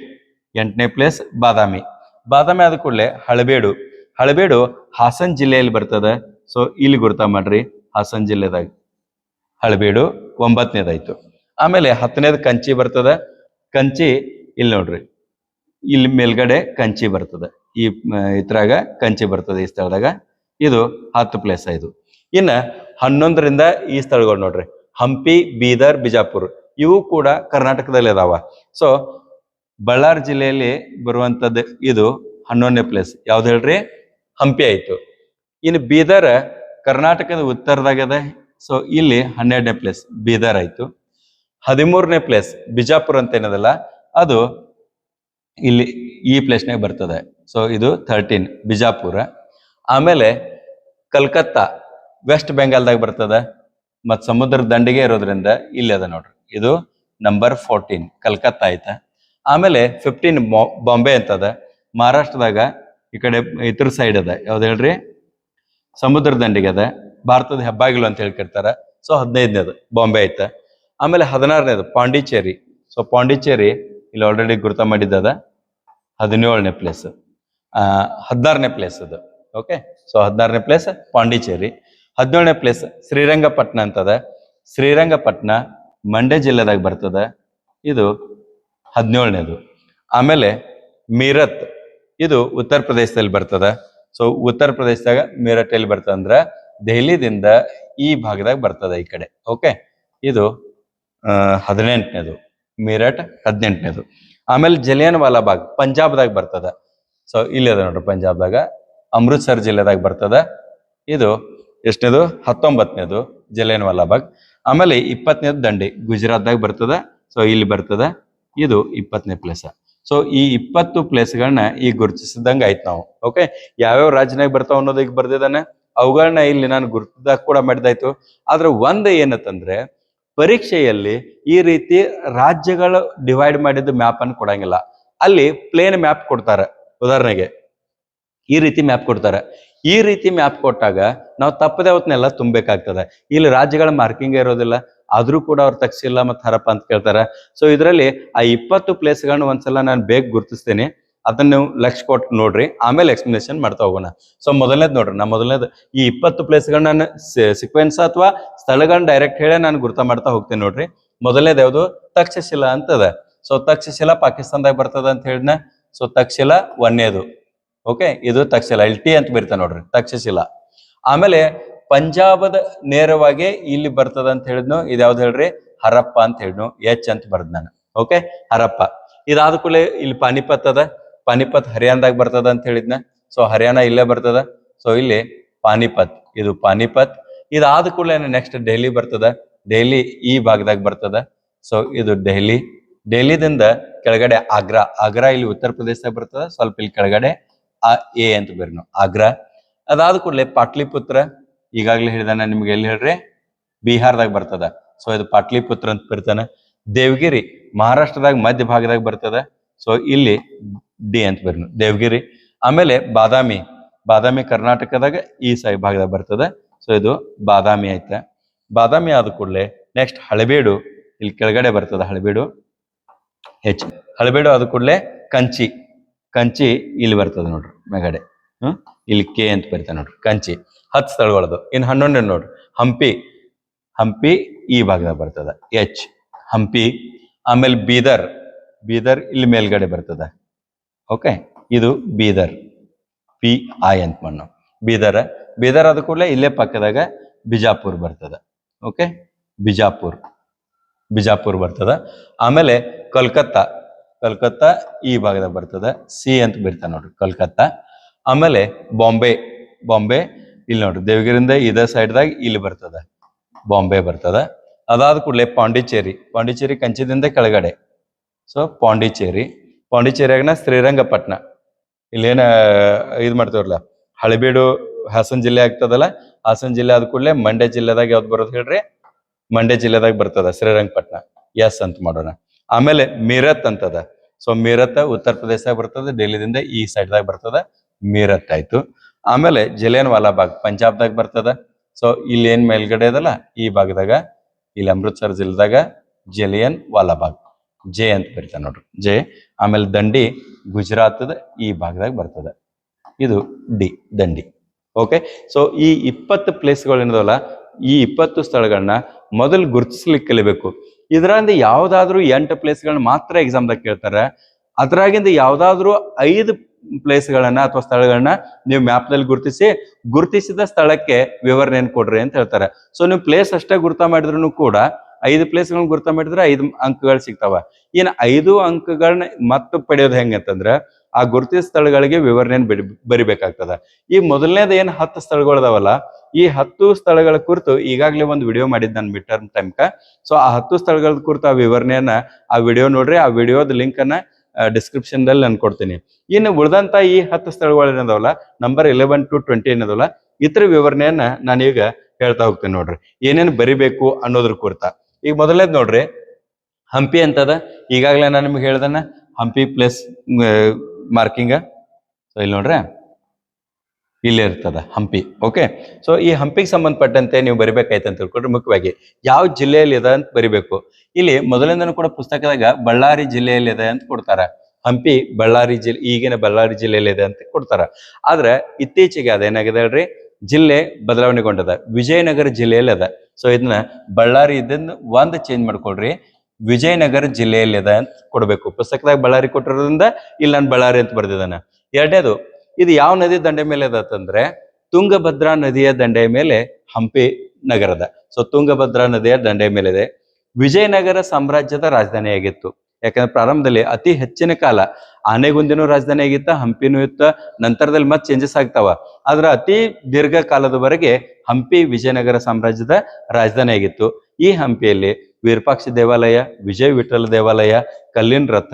8ನೇ ಪ್ಲೇಸ್ ಬಾದಾಮಿ. ಬಾದಾಮಿ ಆದ ಕೂಡಲೇ ಹಳೆಬೀಡು. ಹಳೆಬೀಡು ಹಾಸನ್ ಜಿಲ್ಲೆಯಲ್ಲಿ ಬರ್ತದ. ಸೊ ಇಲ್ಲಿ ಗುರ್ತಾ ಮಾಡ್ರಿ, ಹಾಸನ್ ಜಿಲ್ಲೆದಾಗ ಹಳೆಬೀಡು 9ನೇದಾಯ್ತು. ಆಮೇಲೆ 10ನೇದು ಕಂಚಿ ಬರ್ತದ. ಕಂಚಿ ಇಲ್ಲಿ ನೋಡ್ರಿ, ಇಲ್ಲಿ ಮೇಲ್ಗಡೆ ಕಂಚಿ ಬರ್ತದ. ಈ ಇದ್ರಾಗ ಕಂಚಿ ಬರ್ತದೆ ಈ ಸ್ಥಳದಾಗ. ಇದು 10th ಪ್ಲೇಸ್ ಆಯ್ತು. ಇನ್ನ 11ರಿಂದ ಈ ಸ್ಥಳಗಳು ನೋಡ್ರಿ, ಹಂಪಿ, ಬೀದರ್, ಬಿಜಾಪುರ್ ಇವು ಕೂಡ ಕರ್ನಾಟಕದಲ್ಲಿ ಅದಾವ. ಸೊ ಬಳ್ಳಾರಿ ಜಿಲ್ಲೆಯಲ್ಲಿ ಬರುವಂತದ್ದು ಇದು 11ನೇ ಪ್ಲೇಸ್. ಯಾವ್ದು ಹೇಳ್ರಿ? ಹಂಪಿ ಆಯ್ತು. ಇನ್ನು ಬೀದರ್ ಕರ್ನಾಟಕದ ಉತ್ತರದಾಗದ. ಸೊ ಇಲ್ಲಿ 12ನೇ ಪ್ಲೇಸ್ ಬೀದರ್ ಆಯ್ತು. 13ನೇ ಪ್ಲೇಸ್ ಬಿಜಾಪುರ್ ಅಂತ ಏನದಲ್ಲ ಅದು ಇಲ್ಲಿ ಈ ಪ್ಲೇಸ್ನಾಗ ಬರ್ತದೆ. ಸೊ ಇದು 13 ಬಿಜಾಪುರ. ಆಮೇಲೆ ಕಲ್ಕತ್ತಾ ವೆಸ್ಟ್ ಬೆಂಗಾಲ್ದಾಗ ಬರ್ತದ, ಮತ್ ಸಮುದ್ರ ದಂಡಿಗೆ ಇರೋದ್ರಿಂದ ಇಲ್ಲಿ ಅದ ನೋಡ್ರಿ. ಇದು ನಂಬರ್ 14 ಕಲ್ಕತ್ತಾ ಆಯ್ತಾ. ಆಮೇಲೆ 15 ಬಾಂಬೆ ಅಂತದ, ಮಹಾರಾಷ್ಟ್ರದಾಗ ಈ ಕಡೆ ಇತರ ಸೈಡ್ ಅದ. ಯಾವ್ದು ಹೇಳ್ರಿ? ಸಮುದ್ರ ದಂಡಿಗೆ ಅದ, ಭಾರತದ ಹೆಬ್ಬಾಗಿಲು ಅಂತ ಹೇಳ್ಕಿರ್ತಾರ. ಸೊ 15ನೇದು ಬಾಂಬೆ ಆಯ್ತ. ಆಮೇಲೆ 16ನೇದು ಪಾಂಡಿಚೇರಿ. ಸೊ ಪಾಂಡಿಚೇರಿ ಇಲ್ಲಿ ಆಲ್ರೆಡಿ ಗುರ್ತಾ ಮಾಡಿದ್ದದ. 17ನೇ ಪ್ಲೇಸ್. 16ನೇ ಪ್ಲೇಸ್ ಅದು. ಓಕೆ, ಸೊ 16ನೇ ಪ್ಲೇಸ್ ಪಾಂಡಿಚೇರಿ. 17ನೇ ಪ್ಲೇಸ್ ಶ್ರೀರಂಗಪಟ್ಟಣ ಅಂತದ. ಶ್ರೀರಂಗಪಟ್ಟಣ ಮಂಡ್ಯ ಜಿಲ್ಲೆದಾಗ ಬರ್ತದ. ಇದು 17ನೇದು. ಆಮೇಲೆ ಮೀರತ್ ಇದು ಉತ್ತರ ಪ್ರದೇಶದಲ್ಲಿ ಬರ್ತದ. ಸೊ ಉತ್ತರ ಪ್ರದೇಶದಾಗ ಮೀರಟ್ ಎಲ್ಲಿ ಬರ್ತದ ಅಂದ್ರ ದೆಹಲಿದಿಂದ ಈ ಭಾಗದಾಗ ಬರ್ತದ ಈ ಕಡೆ. ಓಕೆ, ಇದು 18ನೇದು. ಮೀರಟ್ 18ನೇದು. ಆಮೇಲೆ ಜಲಿಯನ್ ವಾಲಾ ಬಾಗ್ ಪಂಜಾಬ್ದಾಗ ಬರ್ತದ. ಸೊ ಇಲ್ಲಿ ಅದ ನೋಡ್ರಿ ಪಂಜಾಬ್ದಾಗ, ಅಮೃತ್ಸರ್ ಜಿಲ್ಲೆದಾಗ ಬರ್ತದ. ಇದು ಎಷ್ಟನೇದು? 19ನೇದು ಜಲಿಯನ್ ವಾಲಾ ಬಾಗ್. ಆಮೇಲೆ 20ನೇದು ದಂಡಿ ಗುಜರಾತ್ದಾಗ ಬರ್ತದ. ಸೊ ಇಲ್ಲಿ ಬರ್ತದ. ಇದು 20ನೇ ಪ್ಲೇಸ್. ಸೊ ಈ 20 ಪ್ಲೇಸ್ಗಳನ್ನ ಈಗ ಗುರುತಿಸಿದಂಗ ಆಯ್ತು ನಾವು. ಓಕೆ, ಯಾವ್ಯಾವ ರಾಜ್ಯನಾಗ ಬರ್ತಾವ ಅನ್ನೋದು ಈಗ ಬರ್ದಿದ್ದಾನೆ. ಅವುಗಳನ್ನ ಇಲ್ಲಿ ನಾನು ಗುರುತಿದಾಗ ಕೂಡ ಮಾಡಿದಾಯ್ತು. ಆದ್ರೆ ಒಂದು ಏನತ್ತಂದ್ರೆ ಪರೀಕ್ಷೆಯಲ್ಲಿ ಈ ರೀತಿ ರಾಜ್ಯಗಳು ಡಿವೈಡ್ ಮಾಡಿದ ಮ್ಯಾಪ್ ಅನ್ನು ಕೊಡಂಗಿಲ್ಲ. ಅಲ್ಲಿ ಪ್ಲೇನ್ ಮ್ಯಾಪ್ ಕೊಡ್ತಾರೆ. ಉದಾಹರಣೆಗೆ ಈ ರೀತಿ ಮ್ಯಾಪ್ ಕೊಡ್ತಾರೆ. ಈ ರೀತಿ ಮ್ಯಾಪ್ ಕೊಟ್ಟಾಗ ನಾವು ತಪ್ಪದೆ ಅವತ್ನೆಲ್ಲ ತುಂಬಬೇಕಾಗ್ತದೆ. ಇಲ್ಲಿ ರಾಜ್ಯಗಳ ಮಾರ್ಕಿಂಗ್ ಇರೋದಿಲ್ಲ, ಆದ್ರೂ ಕೂಡ ಅವ್ರು ತಕ್ಷಿಲ್ಲ ಮತ್ತು ಹರಪ್ಪ ಅಂತ ಕೇಳ್ತಾರೆ. ಸೊ ಇದರಲ್ಲಿ ಆ 20 ಪ್ಲೇಸ್ಗಳನ್ನ ಒಂದ್ಸಲ ನಾನು ಬೇಗ ಗುರುತಿಸ್ತೇನೆ. ಅದನ್ನ ನೀವು ಲಕ್ಷ ಕೊಟ್ಟು ನೋಡ್ರಿ, ಆಮೇಲೆ ಎಕ್ಸ್ಪ್ಲನೇಷನ್ ಮಾಡ್ತಾ ಹೋಗೋಣ. ಸೊ ಮೊದಲನೇದು ನೋಡ್ರಿ, ನಾ ಮೊದಲನೇದು ಈ 20 ಪ್ಲೇಸ್ಗಳನ್ನ ನಾನು ಸೀಕ್ವೆನ್ಸ್ ಅಥವಾ ಸ್ಥಳಗಳನ್ನ ಡೈರೆಕ್ಟ್ ಹೇಳಿ ನಾನು ಗುರ್ತಾ ಮಾಡ್ತಾ ಹೋಗ್ತೇನೆ ನೋಡ್ರಿ. ಮೊದಲನೇದು ಯಾವುದು? ತಕ್ಷಶಿಲಾ ಅಂತದ. ಸೊ ತಕ್ಷಶಿಲಾ ಪಾಕಿಸ್ತಾನದಾಗ ಬರ್ತದ ಅಂತ ಹೇಳಿದ್ನ. ಸೊ ತಕ್ಷಶಿಲಾ 1ನೇದು. ಓಕೆ, ಇದು ತಕ್ಷಶಿಲಾ LT ಅಂತ ಬರೀತಾ ನೋಡ್ರಿ, ತಕ್ಷಶಿಲಾ. ಆಮೇಲೆ ಪಂಜಾಬದ ನೇರವಾಗಿ ಇಲ್ಲಿ ಬರ್ತದ ಅಂತ ಹೇಳಿದ್ನು. ಇದು ಯಾವ್ದು ಹೇಳ್ರಿ? ಹರಪ್ಪ ಅಂತ ಹೇಳಿದ್ನು. H ಅಂತ ಬರ್ದ್ ನಾನು. ಓಕೆ, ಹರಪ್ಪ. ಇದಾದ ಕೂಡಲೇ ಇಲ್ಲಿ ಪಾನಿಪತ್ ಅದ. ಪಾನಿಪತ್ ಹರಿಯಾಣದಾಗ ಬರ್ತದ ಅಂತ ಹೇಳಿದ್ನ. ಸೊ ಹರಿಯಾಣ ಇಲ್ಲೇ ಬರ್ತದ. ಸೊ ಇಲ್ಲಿ ಪಾನಿಪತ್, ಇದು ಪಾನಿಪತ್. ಇದಾದ ಕೂಡಲೇ ನೆಕ್ಸ್ಟ್ ದೆಹಲಿ ಬರ್ತದ. ದೆಹಲಿ ಈ ಭಾಗದಾಗ ಬರ್ತದ. ಸೊ ಇದು ದೆಹಲಿ. ದೆಹಲಿದಿಂದ ಕೆಳಗಡೆ ಆಗ್ರಾ. ಆಗ್ರಾ ಇಲ್ಲಿ ಉತ್ತರ ಪ್ರದೇಶದಾಗ ಬರ್ತದ. ಸ್ವಲ್ಪ ಇಲ್ಲಿ ಕೆಳಗಡೆ A ಅಂತ ಬೇರೆ ಆಗ್ರಾ. ಅದಾದ ಕೂಡಲೇ ಪಾಟ್ಲಿಪುತ್ರ, ಈಗಾಗಲೇ ಹೇಳಿದಾನ ನಿಮ್ಗೆ. ಎಲ್ಲಿ ಹೇಳ್ರಿ? ಬಿಹಾರದಾಗ ಬರ್ತದ. ಸೊ ಇದು ಪಾಟ್ಲಿಪುತ್ರ ಅಂತ ಬರ್ತಾನೆ. ದೇವಗಿರಿ ಮಹಾರಾಷ್ಟ್ರದಾಗ ಮಧ್ಯ ಭಾಗದಾಗ ಬರ್ತದ. ಸೊ ಇಲ್ಲಿ D ಅಂತ ಬರ್ನು ದೇವಗಿರಿ. ಆಮೇಲೆ ಬಾದಾಮಿ. ಬಾದಾಮಿ ಕರ್ನಾಟಕದಾಗ ಈ ಭಾಗದಾಗ ಬರ್ತದ. ಸೊ ಇದು ಬಾದಾಮಿ ಆಯ್ತಾ. ಬಾದಾಮಿ ಆದ ಕೂಡಲೇ ನೆಕ್ಸ್ಟ್ ಹಳೆಬೀಡು ಇಲ್ಲಿ ಕೆಳಗಡೆ ಬರ್ತದ. ಹಳೆಬೀಡು H. ಹಳೆಬೀಡು ಆದ ಕೂಡಲೇ ಕಂಚಿ. ಕಂಚಿ ಇಲ್ಲಿ ಬರ್ತದ ನೋಡ್ರಿ ಮೇಗಡೆ. ಇಲ್ಲಿ K ಅಂತ ಬರೀತಾ ನೋಡ್ರಿ ಕಂಚಿ. 10 ಸ್ಥಳಗಳದು. ಇನ್ನು 11 ನೋಡ್ರಿ ಹಂಪಿ. ಹಂಪಿ ಈ ಭಾಗದಾಗ ಬರ್ತದ H ಹಂಪಿ. ಆಮೇಲೆ ಬೀದರ್. ಬೀದರ್ ಇಲ್ಲಿ ಮೇಲ್ಗಡೆ ಬರ್ತದ. ಓಕೆ, ಇದು ಬೀದರ್ PI ಅಂತ ಮಣ್ಣು ಬೀದರ್. ಬೀದರ್ ಆದ ಕೂಡಲೇ ಇಲ್ಲೇ ಪಕ್ಕದಾಗ ಬಿಜಾಪುರ್ ಬರ್ತದ. ಓಕೆ, ಬಿಜಾಪುರ್ ಬಿಜಾಪುರ್ ಬರ್ತದ. ಆಮೇಲೆ ಕಲ್ಕತ್ತಾ ಕಲ್ಕತ್ತಾ ಈ ಭಾಗದಾಗ ಬರ್ತದ, ಸಿ ಅಂತ ಬರೀತಾನೆ ನೋಡ್ರಿ ಕಲ್ಕತ್ತಾ. ಆಮೇಲೆ ಬಾಂಬೆ ಬಾಂಬೆ ಇಲ್ಲಿ ನೋಡ್ರಿ ದೇವಗಿರಿಂದ ಇದ ಸೈಡ್ದಾಗ ಇಲ್ಲಿ ಬರ್ತದ, ಬಾಂಬೆ ಬರ್ತದ. ಅದಾದ ಕೂಡಲೇ ಪಾಂಡಿಚೇರಿ ಕಂಚಿದಿಂದ ಕೆಳಗಡೆ, ಸೊ ಪಾಂಡಿಚೇರಿಯಾಗನ ಶ್ರೀರಂಗಪಟ್ಟಣ, ಇಲ್ಲೇನ ಇದು ಮಾಡ್ತೇವ್ರಲ್ಲ ಹಳೆಬೀಡು ಹಾಸನ ಜಿಲ್ಲೆ ಆಗ್ತದಲ್ಲ, ಹಾಸನ ಜಿಲ್ಲೆ ಆದ ಕೂಡಲೇ ಮಂಡ್ಯ ಜಿಲ್ಲೆದಾಗ ಯಾವ್ದು ಬರೋದು ಹೇಳ್ರಿ, ಮಂಡ್ಯ ಜಿಲ್ಲೆದಾಗ ಬರ್ತದ ಶ್ರೀರಂಗಪಟ್ಟಣ, ಎಸ್ ಅಂತ ಮಾಡೋಣ. ಆಮೇಲೆ ಮೀರತ್ ಅಂತದ, ಸೊ ಮೀರತ್ ಉತ್ತರ ಪ್ರದೇಶ ಬರ್ತದ, ಡೆಲ್ಲಿದಿಂದ ಈ ಸೈಡ್ದಾಗ ಬರ್ತದ, ಮೀರತ್ ಆಯ್ತು. ಆಮೇಲೆ ಜಲಿಯನ್ ವಾಲಾಬಾಗ್ ಪಂಜಾಬ್ದಾಗ ಬರ್ತದ. ಸೊ ಇಲ್ಲಿ ಏನ್ ಮೇಲ್ಗಡೆ ಅದಲ್ಲ ಈ ಭಾಗದಾಗ, ಇಲ್ಲಿ ಅಮೃತ್ಸರ್ ಜಿಲ್ಲೆದಾಗ ಜಲಿಯನ್ ವಾಲಾಬಾಗ್, ಜೆ ಅಂತ ಬರೀತಾನೆ ನೋಡ್ರಿ, ಜೆ. ಆಮೇಲೆ ದಂಡಿ ಗುಜರಾತದ ಈ ಭಾಗದಾಗ ಬರ್ತದ, ಇದು ಡಿ, ದಂಡಿ. ಓಕೆ, ಸೊ ಈ 20 ಪ್ಲೇಸ್ಗಳು ಏನದಲ್ಲ, ಈ 20 ಸ್ಥಳಗಳನ್ನ ಮೊದಲು ಗುರುತಿಸ್ಲಿಕ್ಕೆ ಕಲಿಬೇಕು. ಇದರಿಂದ ಯಾವ್ದಾದ್ರು 8 ಪ್ಲೇಸ್ಗಳನ್ನ ಮಾತ್ರ ಎಕ್ಸಾಮ್ದಾಗ ಕೇಳ್ತಾರೆ. ಅದ್ರಾಗಿಂದ ಯಾವ್ದಾದ್ರು 5 ಪ್ಲೇಸ್ಗಳನ್ನ ಅಥವಾ ಸ್ಥಳಗಳನ್ನ ನೀವು ಮ್ಯಾಪ್ನಲ್ಲಿ ಗುರುತಿಸಿದ ಸ್ಥಳಕ್ಕೆ ವಿವರಣೆಯನ್ನು ಕೊಡ್ರಿ ಅಂತ ಹೇಳ್ತಾರೆ. ಸೊ ನೀವು ಪ್ಲೇಸ್ ಅಷ್ಟೇ ಗುರ್ತ ಮಾಡಿದ್ರು ಕೂಡ 5 ಪ್ಲೇಸ್ಗಳನ್ನ ಗುರ್ತ ಮಾಡಿದ್ರೆ 5 ಅಂಕಗಳು ಸಿಗ್ತಾವ. ಇನ್ನು 5 ಅಂಕಗಳನ್ನ ಮತ್ತೆ ಪಡೆಯೋದು ಹೆಂಗಂತಂದ್ರ ಆ ಗುರುತಿಸಿದ ಸ್ಥಳಗಳಿಗೆ ವಿವರಣೆಯನ್ನು ಬರಿಬೇಕಾಗ್ತದ. ಈ ಮೊದಲನೇದು ಏನ್ 10 ಸ್ಥಳಗಳದಾವಲ್ಲ, ಈ 10 ಸ್ಥಳಗಳ ಕುರಿತು ಈಗಾಗಲೇ ಒಂದು ವಿಡಿಯೋ ಮಾಡಿದ್ ನಾನು ಮಿಡ್ ಟರ್ಮ್ ಟೈಮ್ಕ. ಸೊ ಆ 10 ಸ್ಥಳಗಳ ಕುರಿತು ಆ ವಿವರಣೆಯನ್ನ ಆ ವಿಡಿಯೋ ನೋಡ್ರಿ, ಆ ವಿಡಿಯೋದ ಲಿಂಕ್ ಅನ್ನ ಡಿಸ್ಕ್ರಿಪ್ಷನ್ ದಲ್ಲಿ ನಾನು ಕೊಡ್ತೀನಿ. ಇನ್ನು ಉಳಿದಂತ ಈ 10 ಸ್ಥಳಗಳು ಏನದಾವಲ್ಲ, ನಂಬರ್ 11 to 20 ಏನದವಲ್ಲ, ಇತರ ವಿವರಣೆಯನ್ನ ನಾನೀಗ ಹೇಳ್ತಾ ಹೋಗ್ತೇನೆ ನೋಡ್ರಿ, ಏನೇನು ಬರಿಬೇಕು ಅನ್ನೋದ್ರ ಕುರಿತ. ಈಗ ಮೊದಲನೇದ್ ನೋಡ್ರಿ, ಹಂಪಿ ಅಂತದ. ಈಗಾಗಲೇ ನಾನು ನಿಮ್ಗೆ ಹೇಳ್ದನ ಹಂಪಿ ಪ್ಲೇಸ್ ಮಾರ್ಕಿಂಗ್. ಸೊ ಇಲ್ಲಿ ನೋಡ್ರಿ, ಇಲ್ಲೇ ಇರ್ತದ ಹಂಪಿ. ಓಕೆ, ಸೊ ಈ ಹಂಪಿಗೆ ಸಂಬಂಧಪಟ್ಟಂತೆ ನೀವು ಬರಿಬೇಕಾಯ್ತು ಅಂತ ತಿಳ್ಕೊಂಡ್ರೆ ಮುಖ್ಯವಾಗಿ ಯಾವ ಜಿಲ್ಲೆಯಲ್ಲಿ ಇದೆ ಅಂತ ಬರಿಬೇಕು. ಇಲ್ಲಿ ಮೊದಲಿಂದನೂ ಕೂಡ ಪುಸ್ತಕದಾಗ ಬಳ್ಳಾರಿ ಜಿಲ್ಲೆಯಲ್ಲಿ ಇದೆ ಅಂತ ಕೊಡ್ತಾರ. ಹಂಪಿ ಬಳ್ಳಾರಿ ಜಿಲ್ಲೆ, ಈಗಿನ ಬಳ್ಳಾರಿ ಜಿಲ್ಲೆಯಲ್ಲಿ ಇದೆ ಅಂತ ಕೊಡ್ತಾರ. ಆದ್ರೆ ಇತ್ತೀಚೆಗೆ ಅದೇನಾಗಿದೆ ಹೇಳ್ರಿ, ಜಿಲ್ಲೆ ಬದಲಾವಣೆಗೊಂಡದ, ವಿಜಯನಗರ ಜಿಲ್ಲೆಯಲ್ಲಿ ಅದ. ಸೊ ಇದನ್ನ ಬಳ್ಳಾರಿ ಇದನ್ನ ಒಂದ್ ಚೇಂಜ್ ಮಾಡ್ಕೊಳ್ರಿ, ವಿಜಯನಗರ ಜಿಲ್ಲೆಯಲ್ಲಿ ಅದ ಅಂತ ಕೊಡ್ಬೇಕು. ಪುಸ್ತಕದಾಗ ಬಳ್ಳಾರಿ ಕೊಟ್ಟಿರೋದ್ರಿಂದ ಇಲ್ಲಿ ನಾನು ಬಳ್ಳಾರಿ ಅಂತ ಬರ್ದಿದ್ದಾನ. ಎರಡನೇದು, ಇದು ಯಾವ ನದಿ ದಂಡೆ ಮೇಲೆ ಅದಂದ್ರೆ ತುಂಗಭದ್ರಾ ನದಿಯ ದಂಡೆಯ ಮೇಲೆ ಹಂಪಿ ನಗರದ. ಸೊ ತುಂಗಭದ್ರಾ ನದಿಯ ದಂಡೆಯ ಮೇಲೆ ಇದೆ. ವಿಜಯನಗರ ಸಾಮ್ರಾಜ್ಯದ ರಾಜಧಾನಿಯಾಗಿತ್ತು. ಯಾಕಂದ್ರೆ ಪ್ರಾರಂಭದಲ್ಲಿ ಅತಿ ಹೆಚ್ಚಿನ ಕಾಲ ಆನೆಗುಂದಿನೂ ರಾಜಧಾನಿ ಆಗಿತ್ತ, ಹಂಪಿನೂ ಇತ್ತ, ನಂತರದಲ್ಲಿ ಮತ್ತೆ ಚೇಂಜಸ್ ಆಗ್ತಾವ. ಆದ್ರೆ ಅತಿ ದೀರ್ಘ ಕಾಲದವರೆಗೆ ಹಂಪಿ ವಿಜಯನಗರ ಸಾಮ್ರಾಜ್ಯದ ರಾಜಧಾನಿ ಆಗಿತ್ತು. ಈ ಹಂಪಿಯಲ್ಲಿ ವಿರೂಪಾಕ್ಷ ದೇವಾಲಯ, ವಿಜಯ ವಿಠಲ ದೇವಾಲಯ, ಕಲ್ಲಿನ ರಥ,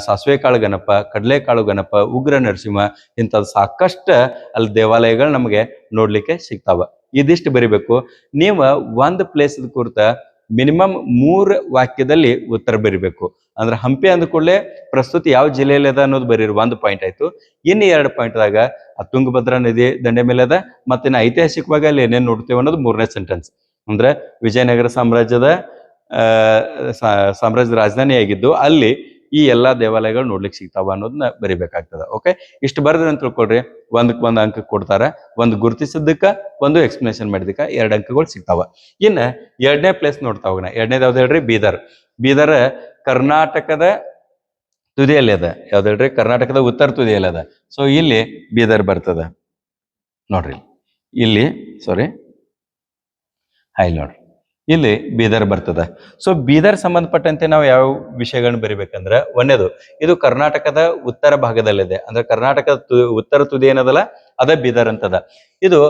ಸಾಸಿವೆ ಕಾಳು ಗಣಪ, ಕಡಲೆಕಾಳು ಗಣಪ, ಉಗ್ರ ನರಸಿಂಹ, ಇಂಥದ್ದು ಸಾಕಷ್ಟು ಅಲ್ಲಿ ದೇವಾಲಯಗಳು ನಮಗೆ ನೋಡ್ಲಿಕ್ಕೆ ಸಿಗ್ತಾವ. ಇದಿಷ್ಟು ಬರಿಬೇಕು. ನೀವು ಒಂದು ಪ್ಲೇಸ್ ಕುರಿತ ಮಿನಿಮಮ್ 3 ವಾಕ್ಯದಲ್ಲಿ ಉತ್ತರ ಬರಿಬೇಕು. ಅಂದ್ರೆ ಹಂಪಿ ಅಂದ ಕೂಡಲೇ ಪ್ರಸ್ತುತ ಯಾವ ಜಿಲ್ಲೆಯಲ್ಲಿ ಅದ ಅನ್ನೋದು ಬರೀರಿ, 1 ಪಾಯಿಂಟ್ ಆಯ್ತು. ಇನ್ನು 2 ಪಾಯಿಂಟ್ದಾಗ ತುಂಗಭದ್ರಾ ನದಿ ದಂಡೆ ಮೇಲೆ ಅದ, ಮತ್ತೆ ಐತಿಹಾಸಿಕವಾಗಿ ಅಲ್ಲಿ ಏನೇನು ನೋಡ್ತೇವೆ ಅನ್ನೋದು 3ನೇ ಸೆಂಟೆನ್ಸ್. ಅಂದ್ರೆ ವಿಜಯನಗರ ಸಾಮ್ರಾಜ್ಯದ ರಾಜಧಾನಿ ಆಗಿದ್ದು ಅಲ್ಲಿ ಈ ಎಲ್ಲಾ ದೇವಾಲಯಗಳು ನೋಡ್ಲಿಕ್ಕೆ ಸಿಗ್ತಾವ ಅನ್ನೋದನ್ನ ಬರಿಬೇಕಾಗ್ತದ. ಓಕೆ, ಇಷ್ಟು ಬರೆದ್ರೆ ಅಂತ ತಿಳ್ಕೊಳ್ರಿ, ಒಂದ್ ಅಂಕ ಕೊಡ್ತಾರ. ಒಂದು ಗುರುತಿಸಿದ್ದಕ್ಕ, ಒಂದು ಎಕ್ಸ್ಪ್ಲನೇಷನ್ ಮಾಡಿದಕ್ಕ 2 ಅಂಕಗಳು ಸಿಗ್ತಾವ. ಇನ್ನ 2ನೇ ಪ್ಲೇಸ್ ನೋಡ್ತಾ ಹೋಗೋಣ. 2ನೇದು ಯಾವ್ದು ಹೇಳ್ರಿ, ಬೀದರ್ ಕರ್ನಾಟಕದ ತುದಿಯಲ್ಲಿ ಅದ. ಯಾವ್ದು ಹೇಳ್ರಿ, ಕರ್ನಾಟಕದ ಉತ್ತರ ತುದಿಯಲ್ಲಿ ಅದ. ಸೊ ಇಲ್ಲಿ ಬೀದರ್ ಬರ್ತದ ನೋಡ್ರಿ, ಇಲ್ಲಿ ನೋಡ್ರಿ, ಇಲ್ಲಿ ಬೀದರ್ ಬರ್ತದ. ಸೊ ಬೀದರ್ ಸಂಬಂಧಪಟ್ಟಂತೆ ನಾವು ಯಾವ ವಿಷಯಗಳನ್ನ ಬರಿಬೇಕಂದ್ರ, ಒಂದೇದು, ಇದು ಕರ್ನಾಟಕದ ಉತ್ತರ ಭಾಗದಲ್ಲಿದೆ. ಅಂದ್ರೆ ಕರ್ನಾಟಕದ ಉತ್ತರ ತುದಿ ಏನದಲ್ಲ ಅದ ಬೀದರ್ ಅಂತದ. ಇದು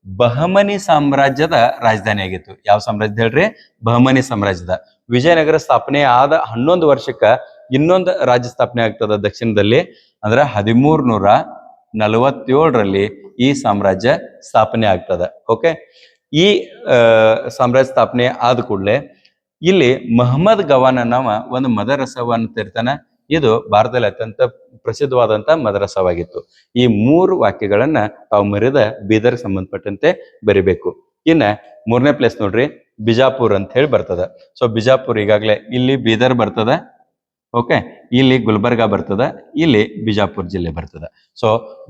ಬಹಮನಿ ಸಾಮ್ರಾಜ್ಯದ ರಾಜಧಾನಿ ಆಗಿತ್ತು. ಯಾವ ಸಾಮ್ರಾಜ್ಯ ಹೇಳ್ರಿ, ಬಹಮನಿ ಸಾಮ್ರಾಜ್ಯದ. ವಿಜಯನಗರ ಸ್ಥಾಪನೆ ಆದ 11 ವರ್ಷಕ್ಕ ಇನ್ನೊಂದು ರಾಜ್ಯ ಸ್ಥಾಪನೆ ಆಗ್ತದ ದಕ್ಷಿಣದಲ್ಲಿ. ಅಂದ್ರೆ 1347ರಲ್ಲಿ ಈ ಸಾಮ್ರಾಜ್ಯ ಸ್ಥಾಪನೆ ಆಗ್ತದ. ಓಕೆ, ಈ ಸಾಮ್ರಾಜ್ಯ ಸ್ಥಾಪನೆ ಆದ ಕೂಡಲೇ ಇಲ್ಲಿ ಮಹಮ್ಮದ್ ಗವಾನ್ ಅನ್ನವ ಒಂದು ಮದರಸವನ್ನು ತೆರಿತಾನ. ಇದು ಭಾರತದಲ್ಲಿ ಅತ್ಯಂತ ಪ್ರಸಿದ್ಧವಾದಂತ ಮದರಸವಾಗಿತ್ತು. ಈ 3 ವಾಕ್ಯಗಳನ್ನ ತಾವು ಮರೆದ ಬೀದರ್ ಸಂಬಂಧಪಟ್ಟಂತೆ ಬರಿಬೇಕು. ಇನ್ನ 3ನೇ ಪ್ಲೇಸ್ ನೋಡ್ರಿ, ಬಿಜಾಪುರ್ ಅಂತ ಹೇಳಿ ಬರ್ತದ. ಸೊ ಬಿಜಾಪುರ್ ಈಗಾಗಲೇ ಇಲ್ಲಿ ಬೀದರ್ ಬರ್ತದ. ಓಕೆ, ಇಲ್ಲಿ ಗುಲ್ಬರ್ಗಾ ಬರ್ತದ, ಇಲ್ಲಿ ಬಿಜಾಪುರ ಜಿಲ್ಲೆ ಬರ್ತದ. ಸೊ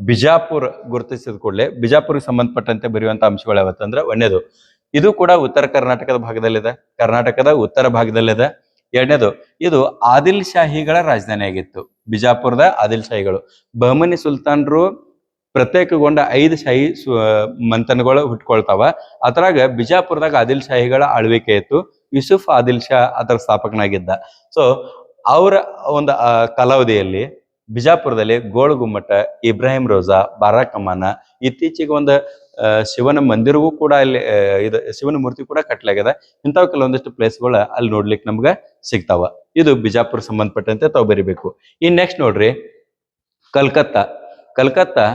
ಬಿಜಾಪುರ್ ಗುರುತಿಸಿದ ಕೂಡಲೇ ಬಿಜಾಪುರ್ಗೆ ಸಂಬಂಧಪಟ್ಟಂತೆ ಬರೆಯುವಂತ ಅಂಶಗಳು ಯಾವತ್ತಂದ್ರೆ, ಒಂದೇದು, ಇದು ಕೂಡ ಉತ್ತರ ಕರ್ನಾಟಕದ ಭಾಗದಲ್ಲಿದೆ, ಕರ್ನಾಟಕದ ಉತ್ತರ ಭಾಗದಲ್ಲಿದೆ. ಎರಡನೇದು, ಇದು ಆದಿಲ್ ಶಾಹಿಗಳ ರಾಜಧಾನಿ ಆಗಿತ್ತು. ಬಿಜಾಪುರದ ಆದಿಲ್ ಶಾಹಿಗಳು, ಬಹಮನಿ ಸುಲ್ತಾನರು ಪ್ರತ್ಯೇಕಗೊಂಡ 5 ಶಾಹಿ ಮಂಥನಗಳು ಹುಟ್ಕೊಳ್ತಾವ. ಅದ್ರಾಗ ಬಿಜಾಪುರದಾಗ ಆದಿಲ್ ಶಾಹಿಗಳ ಆಳ್ವಿಕೆ ಇತ್ತು. ಯೂಸುಫ್ ಆದಿಲ್ ಶಾ ಅದರ ಸ್ಥಾಪಕನಾಗಿದ್ದ. ಸೊ ಅವರ ಒಂದು ಕಾಲಾವಧಿಯಲ್ಲಿ ಬಿಜಾಪುರದಲ್ಲಿ ಗೋಳ ಗುಮ್ಮಟ, ಇಬ್ರಾಹಿಂ ರೋಜಾ, ಬಾರಾ ಕಮಾನ, ಇತ್ತೀಚೆಗೆ ಒಂದು ಶಿವನ ಮಂದಿರವೂ ಕೂಡ ಅಲ್ಲಿ ಇದು ಶಿವನ ಮೂರ್ತಿ ಕೂಡ ಕಟ್ಲಾಗ್ಯದ. ಇಂಥವು ಕೆಲವೊಂದಿಷ್ಟು ಪ್ಲೇಸ್ಗಳು ಅಲ್ಲಿ ನೋಡ್ಲಿಕ್ಕೆ ನಮ್ಗೆ ಸಿಗ್ತಾವ. ಇದು ಬಿಜಾಪುರ ಸಂಬಂಧಪಟ್ಟಂತೆ ತಾವು ಬರಿಬೇಕು. ಇನ್ ನೆಕ್ಸ್ಟ್ ನೋಡ್ರಿ, ಕಲ್ಕತ್ತಾ. ಕಲ್ಕತ್ತಾ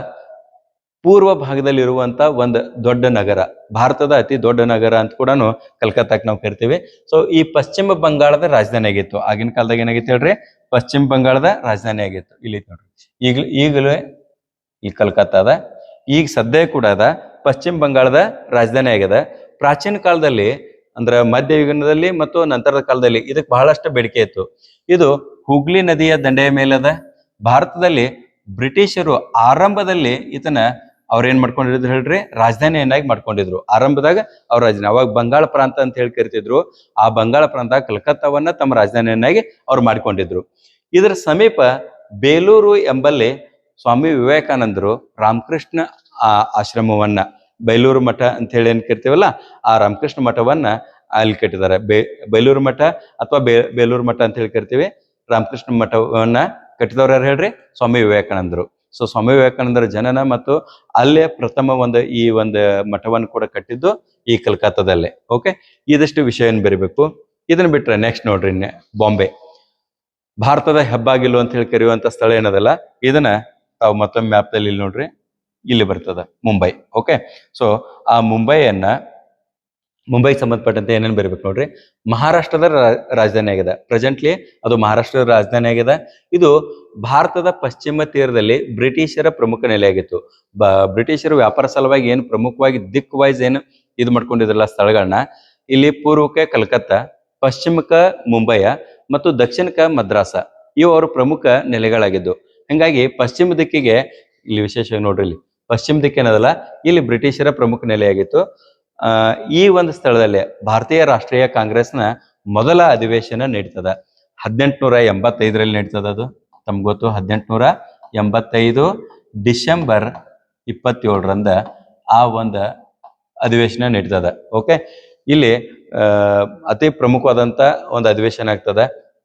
ಪೂರ್ವ ಭಾಗದಲ್ಲಿ ಇರುವಂತ ಒಂದು ದೊಡ್ಡ ನಗರ, ಭಾರತದ ಅತಿ ದೊಡ್ಡ ನಗರ ಅಂತ ಕೂಡ ಕಲ್ಕತ್ತಾಕ್ ನಾವು ಕರಿತೀವಿ. ಸೊ ಈ ಪಶ್ಚಿಮ ಬಂಗಾಳದ ರಾಜಧಾನಿ ಆಗಿತ್ತು. ಆಗಿನ ಕಾಲದಾಗ ಏನಾಗಿತ್ತು ಹೇಳ್ರಿ, ಪಶ್ಚಿಮ ಬಂಗಾಳದ ರಾಜಧಾನಿ ಆಗಿತ್ತು. ಇಲ್ಲಿ ನೋಡ್ರಿ, ಈಗಲೇ ಈ ಕಲ್ಕತ್ತಾದ ಈಗ ಸದ್ಯ ಕೂಡ ಅದ ಪಶ್ಚಿಮ ಬಂಗಾಳದ ರಾಜಧಾನಿ ಆಗ್ಯದ. ಪ್ರಾಚೀನ ಕಾಲದಲ್ಲಿ ಅಂದ್ರ ಮಧ್ಯಯುಗದಲ್ಲಿ ಮತ್ತು ನಂತರದ ಕಾಲದಲ್ಲಿ ಇದಕ್ಕೆ ಬಹಳಷ್ಟು ಬೇಡಿಕೆ ಇತ್ತು. ಇದು ಹುಗ್ಲಿ ನದಿಯ ದಂಡೆಯ ಮೇಲದ. ಭಾರತದಲ್ಲಿ ಬ್ರಿಟಿಷರು ಆರಂಭದಲ್ಲಿ ಇದನ್ನ ಅವ್ರ ಏನ್ ಮಾಡ್ಕೊಂಡಿದ್ರು ಹೇಳ್ರಿ, ರಾಜಧಾನಿಯನ್ನಾಗಿ ಮಾಡ್ಕೊಂಡಿದ್ರು. ಆರಂಭದಾಗ ಅವ್ರ ರಾಜಧಾನಿ, ಅವಾಗ ಬಂಗಾಳ ಪ್ರಾಂತ ಅಂತ ಹೇಳಿ ಕರಿತಿದ್ರು. ಆ ಬಂಗಾಳ ಪ್ರಾಂತ ಕಲ್ಕತ್ತಾವನ್ನ ತಮ್ಮ ರಾಜಧಾನಿಯನ್ನಾಗಿ ಅವ್ರು ಮಾಡ್ಕೊಂಡಿದ್ರು. ಇದರ ಸಮೀಪ ಬೇಲೂರು ಎಂಬಲ್ಲಿ ಸ್ವಾಮಿ ವಿವೇಕಾನಂದರು ರಾಮಕೃಷ್ಣ ಆಶ್ರಮವನ್ನ, ಬೇಲೂರು ಮಠ ಅಂತ ಹೇಳಿ ಏನ್ ಕರಿತೀವಲ್ಲ, ಆ ರಾಮಕೃಷ್ಣ ಮಠವನ್ನ ಅಲ್ಲಿ ಕಟ್ಟಿದ್ದಾರೆ. ಬೇಲೂರು ಮಠ ಅಥವಾ ಬೇಲೂರು ಮಠ ಅಂತ ಹೇಳಿ ಕರಿತೀವಿ. ರಾಮಕೃಷ್ಣ ಮಠವನ್ನ ಕಟ್ಟಿದವ್ರು ಯಾರು ಹೇಳ್ರಿ, ಸ್ವಾಮಿ ವಿವೇಕಾನಂದರು. ಸೊ ಸ್ವಾಮಿ ವಿವೇಕಾನಂದರ ಜನನ ಮತ್ತು ಅಲ್ಲೇ ಪ್ರಥಮ ಈ ಒಂದು ಮಠವನ್ನು ಕೂಡ ಕಟ್ಟಿದ್ದು ಈ ಕಲ್ಕತ್ತಾದಲ್ಲೇ. ಓಕೆ, ಇದಷ್ಟು ವಿಷಯವನ್ನು ಬರಿಬೇಕು. ಇದನ್ನ ಬಿಟ್ರೆ ನೆಕ್ಸ್ಟ್ ನೋಡ್ರಿ, ಬಾಂಬೆ. ಭಾರತದ ಹೆಬ್ಬಾಗಿಲು ಅಂತ ಹೇಳಿ ಕರೆಯುವಂತ ಸ್ಥಳ ಏನದಲ್ಲ, ಇದನ್ನ ತಾವು ಮತ್ತೊಮ್ಮೆ ಮ್ಯಾಪ್ದಲ್ಲಿ ಇಲ್ಲಿ ನೋಡ್ರಿ, ಇಲ್ಲಿ ಬರ್ತದ ಮುಂಬೈ. ಓಕೆ, ಸೊ ಆ ಮುಂಬೈಗೆ ಸಂಬಂಧಪಟ್ಟಂತೆ ಏನೇನು ಬರೀಬೇಕು ನೋಡ್ರಿ. ಮಹಾರಾಷ್ಟ್ರದ ರಾಜಧಾನಿ ಆಗಿದೆ. ಪ್ರೆಸೆಂಟ್ಲಿ ಅದು ಮಹಾರಾಷ್ಟ್ರದ ರಾಜಧಾನಿ ಆಗಿದೆ. ಇದು ಭಾರತದ ಪಶ್ಚಿಮ ತೀರದಲ್ಲಿ ಬ್ರಿಟಿಷರ ಪ್ರಮುಖ ನೆಲೆಯಾಗಿತ್ತು. ಬ್ರಿಟಿಷರು ವ್ಯಾಪಾರ ಸಲುವಾಗಿ ಏನು ಪ್ರಮುಖವಾಗಿ ದಿಕ್ ವೈಸ್ ಏನು ಇದು ಮಾಡ್ಕೊಂಡಿದ್ರಲ್ಲ ಸ್ಥಳಗಳನ್ನ, ಇಲ್ಲಿ ಪೂರ್ವಕ್ಕೆ ಕಲ್ಕತ್ತಾ, ಪಶ್ಚಿಮಕ್ಕೆ ಮುಂಬೈಯ ಮತ್ತು ದಕ್ಷಿಣಕ್ಕೆ ಮದ್ರಾಸ, ಇವು ಅವರ ಪ್ರಮುಖ ನೆಲೆಗಳಾಗಿದ್ದು. ಹಂಗಾಗಿ ಪಶ್ಚಿಮ ದಿಕ್ಕಿಗೆ ಇಲ್ಲಿ ವಿಶೇಷವಾಗಿ ನೋಡ್ರಿ, ಇಲ್ಲಿ ಪಶ್ಚಿಮ ದಿಕ್ಕೇನದಲ್ಲ, ಇಲ್ಲಿ ಬ್ರಿಟಿಷರ ಪ್ರಮುಖ ನೆಲೆಯಾಗಿತ್ತು. ಈ ಒಂದು ಸ್ಥಳದಲ್ಲಿ ಭಾರತೀಯ ರಾಷ್ಟ್ರೀಯ ಕಾಂಗ್ರೆಸ್ನ ಮೊದಲ ಅಧಿವೇಶನ ನಡೀತದ 1885 ನಡೀತದ. ಅದು ತಮ್ಗೆ ಗೊತ್ತು, 1885 ಡಿಸೆಂಬರ್ 27 ಆ ಒಂದು ಅಧಿವೇಶನ ನಡೀತದ. ಓಕೆ, ಇಲ್ಲಿ ಅತಿ ಪ್ರಮುಖವಾದಂತ ಒಂದು ಅಧಿವೇಶನ ಆಗ್ತದ.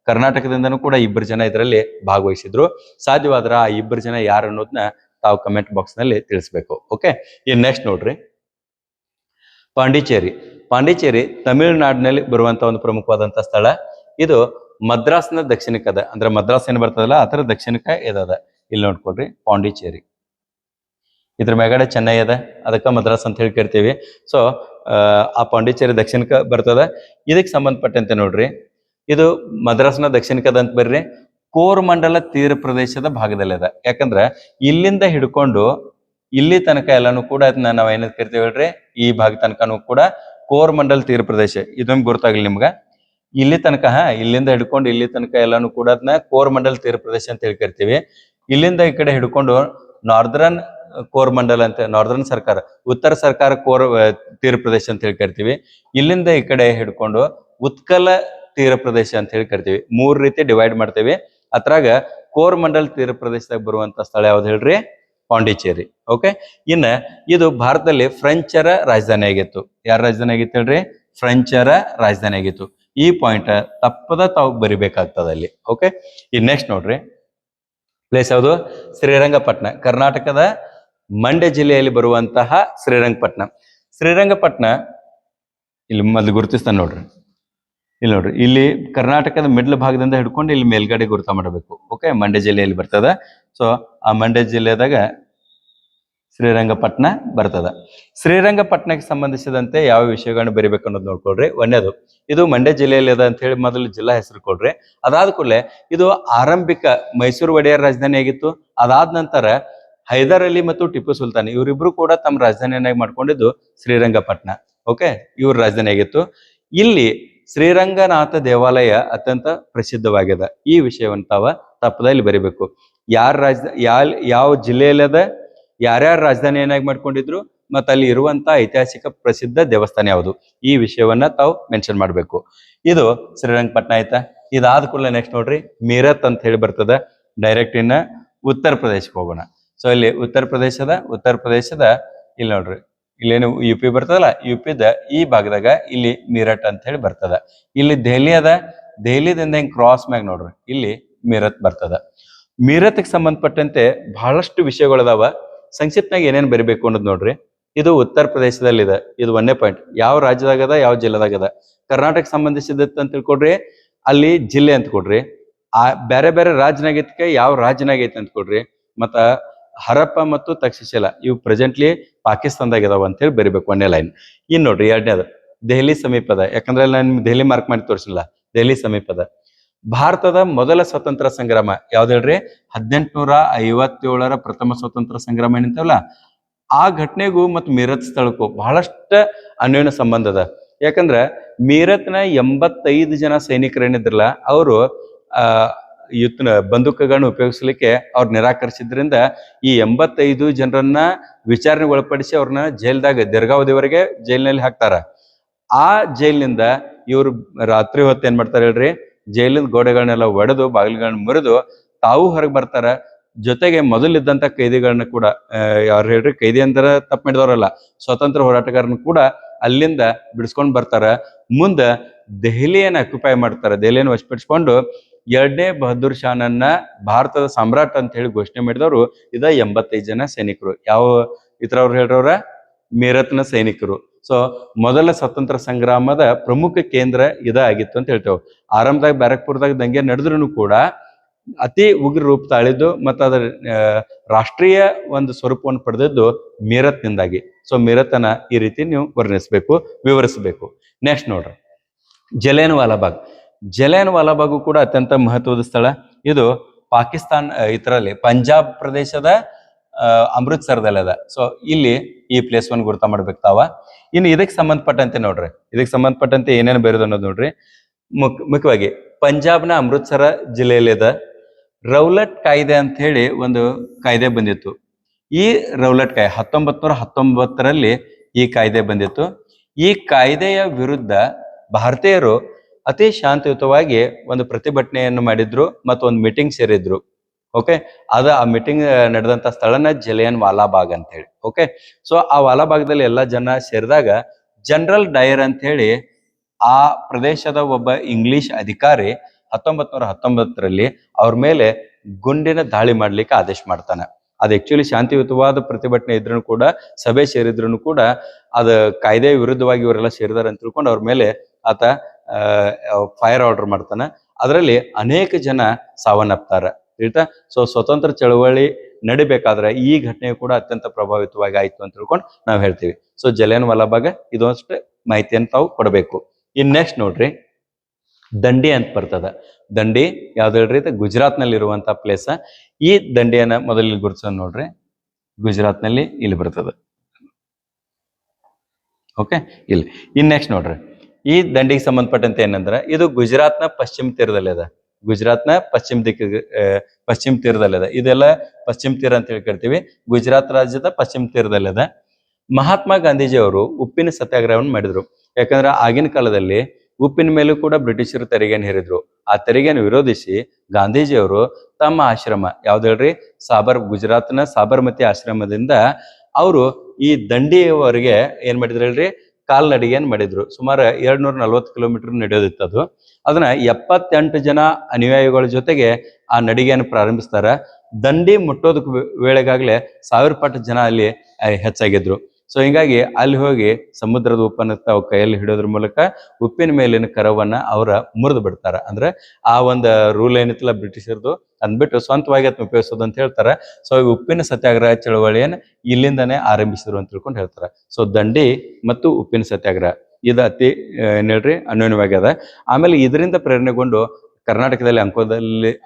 ಕರ್ನಾಟಕದಿಂದನೂ ಕೂಡ 2 ಜನ ಇದರಲ್ಲಿ ಭಾಗವಹಿಸಿದ್ರು. ಸಾಧ್ಯವಾದ್ರ ಆ 2 ಜನ ಯಾರು ಅನ್ನೋದನ್ನ ತಾವು ಕಮೆಂಟ್ ಬಾಕ್ಸ್ ನಲ್ಲಿ ತಿಳಿಸ್ಬೇಕು. ಓಕೆ, ಈ ನೆಕ್ಸ್ಟ್ ನೋಡ್ರಿ, ಪಾಂಡಿಚೇರಿ ತಮಿಳುನಾಡಿನಲ್ಲಿ ಬರುವಂತ ಒಂದು ಪ್ರಮುಖವಾದಂತ ಸ್ಥಳ. ಇದು ಮದ್ರಾಸ್ನ ದಕ್ಷಿಣಕ್ಕದ, ಅಂದ್ರೆ ಮದ್ರಾಸ್ ಏನ್ ಬರ್ತದಲ್ಲ ಅದರ ದಕ್ಷಿಣಕ್ಕೆ ಇದದ. ಇಲ್ಲಿ ನೋಡ್ಕೊಡ್ರಿ, ಪಾಂಡಿಚೇರಿ. ಇದ್ರ ಮೇಗಡೆ ಚೆನ್ನೈ ಅದ, ಅದಕ್ಕ ಮದ್ರಾಸ್ ಅಂತ ಹೇಳಿ ಕರಿತೀವಿ. ಸೊ ಆ ಪಾಂಡಿಚೇರಿ ದಕ್ಷಿಣಕ್ಕೆ ಬರ್ತದ. ಇದಕ್ಕೆ ಸಂಬಂಧಪಟ್ಟಂತೆ ನೋಡ್ರಿ, ಇದು ಮದ್ರಾಸ್ನ ದಕ್ಷಿಣಕ್ಕದ ಅಂತ ಬರ್ರಿ. ಕೋರಮಂಡಲ ತೀರ ಪ್ರದೇಶದ ಭಾಗದಲ್ಲಿ ಅದ. ಯಾಕಂದ್ರೆ ಇಲ್ಲಿಂದ ಹಿಡ್ಕೊಂಡು ಇಲ್ಲಿ ತನಕ ಎಲ್ಲಾನು ಕೂಡ ಅದನ್ನ ನಾವ್ ಏನಂತ ಕರಿತೀವಿ ಹೇಳ್ರಿ, ಈ ಭಾಗ ತನಕನೂ ಕೂಡ ಕೋರಮಂಡಲ್ ತೀರ ಪ್ರದೇಶ. ಇದೊಂದು ಗೊತ್ತಾಗ್ಲಿ ನಿಮ್ಗ, ಇಲ್ಲಿ ತನಕ ಇಲ್ಲಿಂದ ಹಿಡ್ಕೊಂಡು ಇಲ್ಲಿ ತನಕ ಎಲ್ಲಾನು ಕೂಡ ಅದನ್ನ ಕೋರಮಂಡಲ್ ತೀರ ಪ್ರದೇಶ ಅಂತ ಹೇಳಿ ಕರಿತೀವಿ. ಇಲ್ಲಿಂದ ಈ ಕಡೆ ಹಿಡ್ಕೊಂಡು ನಾರ್ದರ್ನ್ ಕೋರಮಂಡಲ್ ಅಂತ, ನಾರ್ದರ್ನ್ ಸರ್ಕಾರ, ಉತ್ತರ ಸರ್ಕಾರ ತೀರ ಪ್ರದೇಶ ಅಂತ ಹೇಳಿ ಕರಿತೀವಿ. ಇಲ್ಲಿಂದ ಈ ಕಡೆ ಹಿಡ್ಕೊಂಡು ಉತ್ಕಲ ತೀರ ಪ್ರದೇಶ ಅಂತ ಹೇಳಿ ಕರಿತೀವಿ. 3 ರೀತಿ ಡಿವೈಡ್ ಮಾಡ್ತೇವೆ. ಅದ್ರಾಗ ಕೋರಮಂಡಲ್ ತೀರ ಪ್ರದೇಶದಾಗ ಬರುವಂತ ಸ್ಥಳ ಯಾವ್ದು ಹೇಳ್ರಿ, ಪಾಂಡಿಚೇರಿ. ಓಕೆ, ಇನ್ನ ಇದು ಭಾರತದಲ್ಲಿ ಫ್ರೆಂಚರ ರಾಜಧಾನಿ ಆಗಿತ್ತು. ಯಾರ ರಾಜಧಾನಿ ಆಗಿತ್ತು ಹೇಳ್ರಿ, ಫ್ರೆಂಚರ ರಾಜಧಾನಿ ಆಗಿತ್ತು. ಈ ಪಾಯಿಂಟ್ ತಪ್ಪದ ತಾವು ಬರಿಬೇಕಾಗ್ತದ ಅಲ್ಲಿ. ಓಕೆ, ಈ ನೆಕ್ಸ್ಟ್ ನೋಡ್ರಿ, ಪ್ಲೇಸ್ ಯಾವುದು, ಶ್ರೀರಂಗಪಟ್ಟಣ. ಕರ್ನಾಟಕದ ಮಂಡ್ಯ ಜಿಲ್ಲೆಯಲ್ಲಿ ಬರುವಂತಹ ಶ್ರೀರಂಗಪಟ್ಟಣ ಇಲ್ಲಿ ಮೊದಲು ಗುರುತಿಸ್ತಾನೆ ನೋಡ್ರಿ. ಇಲ್ಲಿ ನೋಡ್ರಿ, ಇಲ್ಲಿ ಕರ್ನಾಟಕದ ಮಿಡ್ಲ್ ಭಾಗದಿಂದ ಹಿಡ್ಕೊಂಡು ಇಲ್ಲಿ ಮೇಲ್ಗಡೆ ಗುರುತ ಮಾಡಬೇಕು. ಓಕೆ, ಮಂಡ್ಯ ಜಿಲ್ಲೆಯಲ್ಲಿ ಬರ್ತದ. ಸೊ ಆ ಮಂಡ್ಯ ಜಿಲ್ಲೆದಾಗ ಶ್ರೀರಂಗಪಟ್ಟಣ ಬರ್ತದ. ಶ್ರೀರಂಗಪಟ್ಟಣಕ್ಕೆ ಸಂಬಂಧಿಸಿದಂತೆ ಯಾವ ವಿಷಯಗಳನ್ನು ಬರಿಬೇಕು ಅನ್ನೋದು ನೋಡ್ಕೊಳ್ರಿ. ಒಂದೇದು, ಇದು ಮಂಡ್ಯ ಜಿಲ್ಲೆಯಲ್ಲಿ ಅದ ಅಂತ ಹೇಳಿ ಮೊದಲು ಜಿಲ್ಲಾ ಹೆಸರು ಕೊಡ್ರಿ. ಅದಾದ ಕೂಡಲೇ ಇದು ಆರಂಭಿಕ ಮೈಸೂರು ಒಡೆಯರ್ ರಾಜಧಾನಿ ಆಗಿತ್ತು. ಅದಾದ ನಂತರ ಹೈದರ್ ಅಲಿ ಮತ್ತು ಟಿಪ್ಪು ಸುಲ್ತಾನ್ ಇವರಿಬ್ರು ಕೂಡ ತಮ್ಮ ರಾಜಧಾನಿಯನ್ನಾಗಿ ಮಾಡ್ಕೊಂಡಿದ್ದು ಶ್ರೀರಂಗಪಟ್ಟಣ. ಓಕೆ, ಇವ್ರ ರಾಜಧಾನಿ ಆಗಿತ್ತು. ಇಲ್ಲಿ ಶ್ರೀರಂಗನಾಥ ದೇವಾಲಯ ಅತ್ಯಂತ ಪ್ರಸಿದ್ಧವಾಗಿದೆ. ಈ ವಿಷಯವನ್ನು ತಾವ ತಪ್ಪದಲ್ಲಿ ಬರಿಬೇಕು. ಯಾವ ಜಿಲ್ಲೆಯಲ್ಲಿ ಅದ, ಯಾರ್ಯಾರ ರಾಜಧಾನಿಯನ್ನಾಗಿ ಮಾಡ್ಕೊಂಡಿದ್ರು, ಮತ್ತು ಅಲ್ಲಿ ಇರುವಂತ ಐತಿಹಾಸಿಕ ಪ್ರಸಿದ್ಧ ದೇವಸ್ಥಾನ ಯಾವುದು, ಈ ವಿಷಯವನ್ನ ತಾವು ಮೆನ್ಷನ್ ಮಾಡ್ಬೇಕು. ಇದು ಶ್ರೀರಂಗಪಟ್ಟಣ ಆಯ್ತಾ. ಇದಾದ ಕೂಡಲೇ ನೆಕ್ಸ್ಟ್ ನೋಡ್ರಿ, ಮೀರತ್ ಅಂತ ಹೇಳಿ ಬರ್ತದ. ಡೈರೆಕ್ಟ್ ಇನ್ನ ಉತ್ತರ ಪ್ರದೇಶಕ್ಕೆ ಹೋಗೋಣ. ಸೊ ಇಲ್ಲಿ ಉತ್ತರ ಪ್ರದೇಶದ ಇಲ್ಲಿ ನೋಡ್ರಿ ಇಲ್ಲೇನು ಯು ಪಿ ಬರ್ತದಲ್ಲ, ಯು ಪಿದ ಈ ಭಾಗದಾಗ ಇಲ್ಲಿ ಮೀರಟ್ ಅಂತ ಹೇಳಿ ಬರ್ತದ. ಇಲ್ಲಿ ದೆಹಲಿ ಅದ, ದೆಹಲಿದಿಂದ ಹೆಂಗ್ ಕ್ರಾಸ್ ಮ್ಯಾಗ ನೋಡ್ರಿ ಇಲ್ಲಿ ಮೀರತ್ ಬರ್ತದ. ಮೀರತ್ಗೆ ಸಂಬಂಧಪಟ್ಟಂತೆ ಬಹಳಷ್ಟು ವಿಷಯಗಳದಾವ. ಸಂಕ್ಷಿಪ್ತನಾಗ ಏನೇನ್ ಬರಿಬೇಕು ಅನ್ನೋದು ನೋಡ್ರಿ. ಇದು ಉತ್ತರ ಪ್ರದೇಶದಲ್ಲಿದೆ. ಇದು 1ನೇ ಪಾಯಿಂಟ್. ಯಾವ ರಾಜ್ಯದಾಗದ, ಯಾವ ಜಿಲ್ಲೆದಾಗದ. ಕರ್ನಾಟಕ ಸಂಬಂಧಿಸಿದತ್ತ ಅಂತ ತಿಳ್ಕೊಡ್ರಿ, ಅಲ್ಲಿ ಜಿಲ್ಲೆ ಅಂತ ಕೊಡ್ರಿ. ಆ ಬೇರೆ ಬೇರೆ ರಾಜ್ಯನಾಗೈತಿಕೆ ಯಾವ ರಾಜ್ಯನಾಗೈತಿ ಅಂತ ಕೊಡ್ರಿ. ಮತ್ತ ಹರಪ್ಪ ಮತ್ತು ತಕ್ಷಶಿಲ ಇವು ಪ್ರೆಸೆಂಟ್ಲಿ ಪಾಕಿಸ್ತಾನದಾಗ ಇದಾವ ಅಂತ ಹೇಳಿ ಬರಿಬೇಕು 1ನೇ ಲೈನ್. ಇನ್ ನೋಡ್ರಿ 2ನೇದು ದೆಹಲಿ ಸಮೀಪದ, ಯಾಕಂದ್ರೆ ನಾನು ನಿಮ್ಗೆ ದೆಹಲಿ ಮಾರ್ಕ್ ಮಾಡಿ ತೋರಿಸಿಲ್ಲ. ದೆಹಲಿ ಸಮೀಪದ ಭಾರತದ ಮೊದಲ ಸ್ವತಂತ್ರ ಸಂಗ್ರಾಮ ಯಾವ್ದು ಹೇಳ್ರಿ? 1857 ಪ್ರಥಮ ಸ್ವತಂತ್ರ ಸಂಗ್ರಾಮ ಏನಂತವಲ್ಲ, ಆ ಘಟನೆಗೂ ಮತ್ತು ಮೀರತ್ ಸ್ಥಳಕ್ಕೂ ಬಹಳಷ್ಟ ಅನ್ಯೋನ್ಯ ಸಂಬಂಧ ಅದ. ಯಾಕಂದ್ರ ಮೀರತ್ನ 85 ಜನ ಸೈನಿಕರೇನಿದ್ರಲ್ಲ, ಅವರು ಬಂದೂಕಗಳನ್ನ ಉಪಯೋಗಿಸ್ಲಿಕ್ಕೆ ಅವ್ರು ನಿರಾಕರಿಸಿದ್ರಿಂದ ಈ 85 ಜನರನ್ನ ವಿಚಾರಣೆಗೆ ಒಳಪಡಿಸಿ ಅವ್ರನ್ನ ಜೈಲ್ದಾಗ ದೀರ್ಘಾವಧಿವರೆಗೆ ಜೈಲಿನಲ್ಲಿ ಹಾಕ್ತಾರ. ಆ ಜೈಲಿನಿಂದ ಇವ್ರು ರಾತ್ರಿ ಹೊತ್ತು ಏನ್ ಮಾಡ್ತಾರ ಹೇಳ್ರಿ? ಜೈಲಿನ ಗೋಡೆಗಳನ್ನೆಲ್ಲ ಒಡೆದು ಬಾಗಿಲುಗಳನ್ನ ಮುರಿದು ತಾವು ಹೊರಗೆ ಬರ್ತಾರ. ಜೊತೆಗೆ ಮೊದಲಿದ್ದಂತ ಕೈದಿಗಳನ್ನ ಕೂಡ, ಯಾರು ಹೇಳ್ರಿ ಕೈದಿ ಅಂತಾರ ತಪ್ಪು ಮಾಡಿದವರಲ್ಲ, ಸ್ವತಂತ್ರ ಹೋರಾಟಗಾರನ ಕೂಡ ಅಲ್ಲಿಂದ ಬಿಡಿಸ್ಕೊಂಡ್ ಬರ್ತಾರ. ಮುಂದ ದೆಹಲಿಯನ್ನ ಆಕ್ಯುಪೈ ಮಾಡ್ತಾರ. ದೆಹಲಿಯನ್ನು ವಶಪಡಿಸ್ಕೊಂಡು 2ನೇ ಬಹದ್ದೂರ್ ಶಾನನ್ನ ಭಾರತದ ಸಾಮ್ರಾಟ್ ಅಂತ ಹೇಳಿ ಘೋಷಣೆ ಮಾಡಿದವರು ಇದ 85 ಜನ ಸೈನಿಕರು. ಯಾವ ಇತರವ್ರು ಹೇಳ್ರವ್ರ? ಮೀರತ್ನ ಸೈನಿಕರು. ಸೊ ಮೊದಲ ಸ್ವತಂತ್ರ ಸಂಗ್ರಾಮದ ಪ್ರಮುಖ ಕೇಂದ್ರ ಇದ ಆಗಿತ್ತು ಅಂತ ಹೇಳ್ತೇವೆ. ಆರಂಭದಾಗ ಬ್ಯಾರಕ್ಪುರದಾಗ ದಂಗೆ ನಡೆದ್ರು ಕೂಡ ಅತಿ ಉಗ್ರ ರೂಪ ತಾಳಿದ್ದು ಮತ್ತು ಅದರ ರಾಷ್ಟ್ರೀಯ ಒಂದು ಸ್ವರೂಪವನ್ನು ಪಡೆದದ್ದು ಮೀರತ್ನಿಂದಾಗಿ. ಸೊ ಮೀರತನ ಈ ರೀತಿ ನೀವು ವರ್ಣಿಸ್ಬೇಕು, ವಿವರಿಸಬೇಕು. ನೆಕ್ಸ್ಟ್ ನೋಡ್ರಿ, ಜಲಿಯನ್ ವಾಲಾಬಾಗ್. ಜಲಿಯನ್ ವಾಲಾಬಾಗು ಕೂಡ ಅತ್ಯಂತ ಮಹತ್ವದ ಸ್ಥಳ. ಇದು ಪಾಕಿಸ್ತಾನ ಇದರಲ್ಲಿ ಪಂಜಾಬ್ ಪ್ರದೇಶದ ಅಮೃತ್ಸರದಲ್ಲಿ ಅದ. ಸೊ ಇಲ್ಲಿ ಈ ಪ್ಲೇಸ್ ಒಂದು ಗುರ್ತ ಮಾಡ್ಬೇಕು ತಾವ. ಇನ್ನು ಇದಕ್ಕೆ ಸಂಬಂಧಪಟ್ಟಂತೆ ನೋಡ್ರಿ, ಇದಕ್ಕೆ ಸಂಬಂಧಪಟ್ಟಂತೆ ಏನೇನು ಬೇರೆದು ಅನ್ನೋದು ನೋಡ್ರಿ. ಮುಖ್ಯವಾಗಿ ಪಂಜಾಬ್ನ ಅಮೃತ್ಸರ ಜಿಲ್ಲೆಯಲ್ಲಿದೆ ರೌಲಟ್ ಕಾಯ್ದೆ ಅಂತ ಹೇಳಿ ಒಂದು ಕಾಯ್ದೆ ಬಂದಿತ್ತು. ಈ ರೌಲಟ್ ಕಾಯ್ದೆ 1919ರಲ್ಲಿ ಈ ಕಾಯ್ದೆ ಬಂದಿತ್ತು. ಈ ಕಾಯ್ದೆಯ ವಿರುದ್ಧ ಭಾರತೀಯರು ಅತಿ ಶಾಂತಿಯುತವಾಗಿ ಒಂದು ಪ್ರತಿಭಟನೆಯನ್ನು ಮಾಡಿದ್ರು ಮತ್ತು ಒಂದು ಮೀಟಿಂಗ್ ಸೇರಿದ್ರು. ಓಕೆ, ಆ ಮೀಟಿಂಗ್ ನಡೆದಂತ ಸ್ಥಳನ ಜಲಿಯನ್ ವಾಲಾಬಾಗ್ ಅಂತ ಹೇಳಿ. ಓಕೆ, ಸೊ ಆ ವಾಲಾಬಾಗ್ದಲ್ಲಿ ಎಲ್ಲ ಜನ ಸೇರಿದಾಗ ಜನರಲ್ ಡಯರ್ ಅಂತ ಹೇಳಿ ಆ ಪ್ರದೇಶದ ಒಬ್ಬ ಇಂಗ್ಲಿಷ್ ಅಧಿಕಾರಿ 1919ರಲ್ಲಿ ಅವ್ರ ಮೇಲೆ ಗುಂಡಿನ ದಾಳಿ ಮಾಡ್ಲಿಕ್ಕೆ ಆದೇಶ ಮಾಡ್ತಾನೆ. ಅದು ಆಕ್ಚುಲಿ ಶಾಂತಿಯುತವಾದ ಪ್ರತಿಭಟನೆ ಇದ್ರೂ ಕೂಡ, ಸಭೆ ಸೇರಿದ್ರು ಕೂಡ, ಅದ ಕಾಯ್ದೆ ವಿರುದ್ಧವಾಗಿ ಇವರೆಲ್ಲ ಸೇರಿದಾರೆ ಅಂತ ತಿಳ್ಕೊಂಡು ಅವ್ರ ಮೇಲೆ ಆತ ಫೈರ್ ಆರ್ಡರ್ ಮಾಡ್ತಾನೆ. ಅದರಲ್ಲಿ ಅನೇಕ ಜನ ಸಾವನ್ನಪ್ತಾರ. ಆಯ್ತಾ? ಸೊ ಸ್ವತಂತ್ರ ಚಳವಳಿ ನಡಿಬೇಕಾದ್ರೆ ಈ ಘಟನೆ ಕೂಡ ಅತ್ಯಂತ ಪ್ರಭಾವಿತವಾಗಿ ಆಯ್ತು ಅಂತ ತಿಳ್ಕೊಂಡು ನಾವು ಹೇಳ್ತೀವಿ. ಸೊ ಜಲಿಯನ್ ವಾಲಾಬಾಗ್ ಇದೊಂದಷ್ಟು ಮಾಹಿತಿಯನ್ನು ತಾವು ಕೊಡಬೇಕು. ಇನ್ ನೆಕ್ಸ್ಟ್ ನೋಡ್ರಿ, ದಂಡಿ ಅಂತ ಬರ್ತದ. ದಂಡಿ ಯಾವ್ದು ಹೇಳ್ರಿ? ಗುಜರಾತ್ ನಲ್ಲಿ ಇರುವಂತ ಪ್ಲೇಸ್. ಈ ದಂಡಿಯನ್ನ ಮೊದಲು ಗುರುತಿಸೋದು ನೋಡ್ರಿ, ಗುಜರಾತ್ ನಲ್ಲಿ ಇಲ್ಲಿ ಬರ್ತದ. ಓಕೆ, ಇಲ್ಲಿ ಇನ್ ನೆಕ್ಸ್ಟ್ ನೋಡ್ರಿ, ಈ ದಂಡಿಗೆ ಸಂಬಂಧಪಟ್ಟಂತೆ ಏನಂದ್ರೆ ಇದು ಗುಜರಾತ್ನ ಪಶ್ಚಿಮ ತೀರದಲ್ಲಿ ಅದ. ಗುಜರಾತ್ನ ಪಶ್ಚಿಮ ತೀರದಲ್ಲಿ ಅದ. ಇದೆಲ್ಲ ಪಶ್ಚಿಮ ತೀರ ಅಂತ ಹೇಳಿ ಕರಿತೀವಿ. ಗುಜರಾತ್ ರಾಜ್ಯದ ಪಶ್ಚಿಮ ತೀರದಲ್ಲಿ ಅದ. ಮಹಾತ್ಮ ಗಾಂಧೀಜಿ ಅವರು ಉಪ್ಪಿನ ಸತ್ಯಾಗ್ರಹವನ್ನು ಮಾಡಿದ್ರು. ಯಾಕಂದ್ರೆ ಆಗಿನ ಕಾಲದಲ್ಲಿ ಉಪ್ಪಿನ ಮೇಲೂ ಕೂಡ ಬ್ರಿಟಿಷರು ತೆರಿಗೆಯನ್ನು ಹೇರಿದ್ರು. ಆ ತೆರಿಗೆಯನ್ನು ವಿರೋಧಿಸಿ ಗಾಂಧೀಜಿಯವರು ತಮ್ಮ ಆಶ್ರಮ ಯಾವ್ದು ಹೇಳ್ರಿ? ಗುಜರಾತ್ನ ಸಾಬರ್ಮತಿ ಆಶ್ರಮದಿಂದ ಅವರು ಈ ದಂಡಿಯವರೆಗೆ ಏನ್ ಮಾಡಿದ್ರು ಹೇಳ್ರಿ? ಕಾಲ್ನಡಿಗೆಯನ್ನು ಮಾಡಿದ್ರು. ಸುಮಾರು 240 ಕಿಲೋಮೀಟರ್ ನಡೆಯೋದಿತ್ತದು. ಅದನ್ನ 78 ಜನ ಅನುಯಾಯಿಗಳ ಜೊತೆಗೆ ಆ ನಡಿಗೆಯನ್ನು ಪ್ರಾರಂಭಿಸ್ತಾರ. ದಂಡಿ ಮುಟ್ಟೋದಕ್ಕೆ ವೇಳೆಗಾಗ್ಲೇ 1000 ಪಟ್ಟು ಜನ ಅಲ್ಲಿ ಹೆಚ್ಚಾಗಿದ್ರು. ಸೊ ಹಿಂಗಾಗಿ ಅಲ್ಲಿ ಹೋಗಿ ಸಮುದ್ರದ ಉಪ್ಪನ್ನ ತಾವು ಕೈಯಲ್ಲಿ ಹಿಡಿಯೋದ್ರ ಮೂಲಕ ಉಪ್ಪಿನ ಮೇಲಿನ ಕರವನ್ನ ಅವರ ಮುರಿದು ಬಿಡ್ತಾರ. ಅಂದ್ರೆ ಆ ಒಂದು ರೂಲ್ ಏನಿತ್ತಲ್ಲ ಬ್ರಿಟಿಷರ್ದು, ಅಂದ್ಬಿಟ್ಟು ಸ್ವಂತವಾಗಿ ಅದನ್ನ ಉಪಯೋಗಿಸೋದು ಅಂತ ಹೇಳ್ತಾರೆ. ಸೊ ಈ ಉಪ್ಪಿನ ಸತ್ಯಾಗ್ರಹ ಚಳವಳಿಯನ್ನು ಇಲ್ಲಿಂದಾನೇ ಆರಂಭಿಸಿದ್ರು ಅಂತ ತಿಳ್ಕೊಂಡು ಹೇಳ್ತಾರೆ. ಸೊ ದಂಡಿ ಮತ್ತು ಉಪ್ಪಿನ ಸತ್ಯಾಗ್ರಹ ಇದು ಅತಿ ಏನ್ ಹೇಳ್ರಿ ಅನ್ಯೋನ್ಯವಾಗ್ಯದ. ಆಮೇಲೆ ಇದರಿಂದ ಪ್ರೇರಣೆಗೊಂಡು ಕರ್ನಾಟಕದಲ್ಲಿ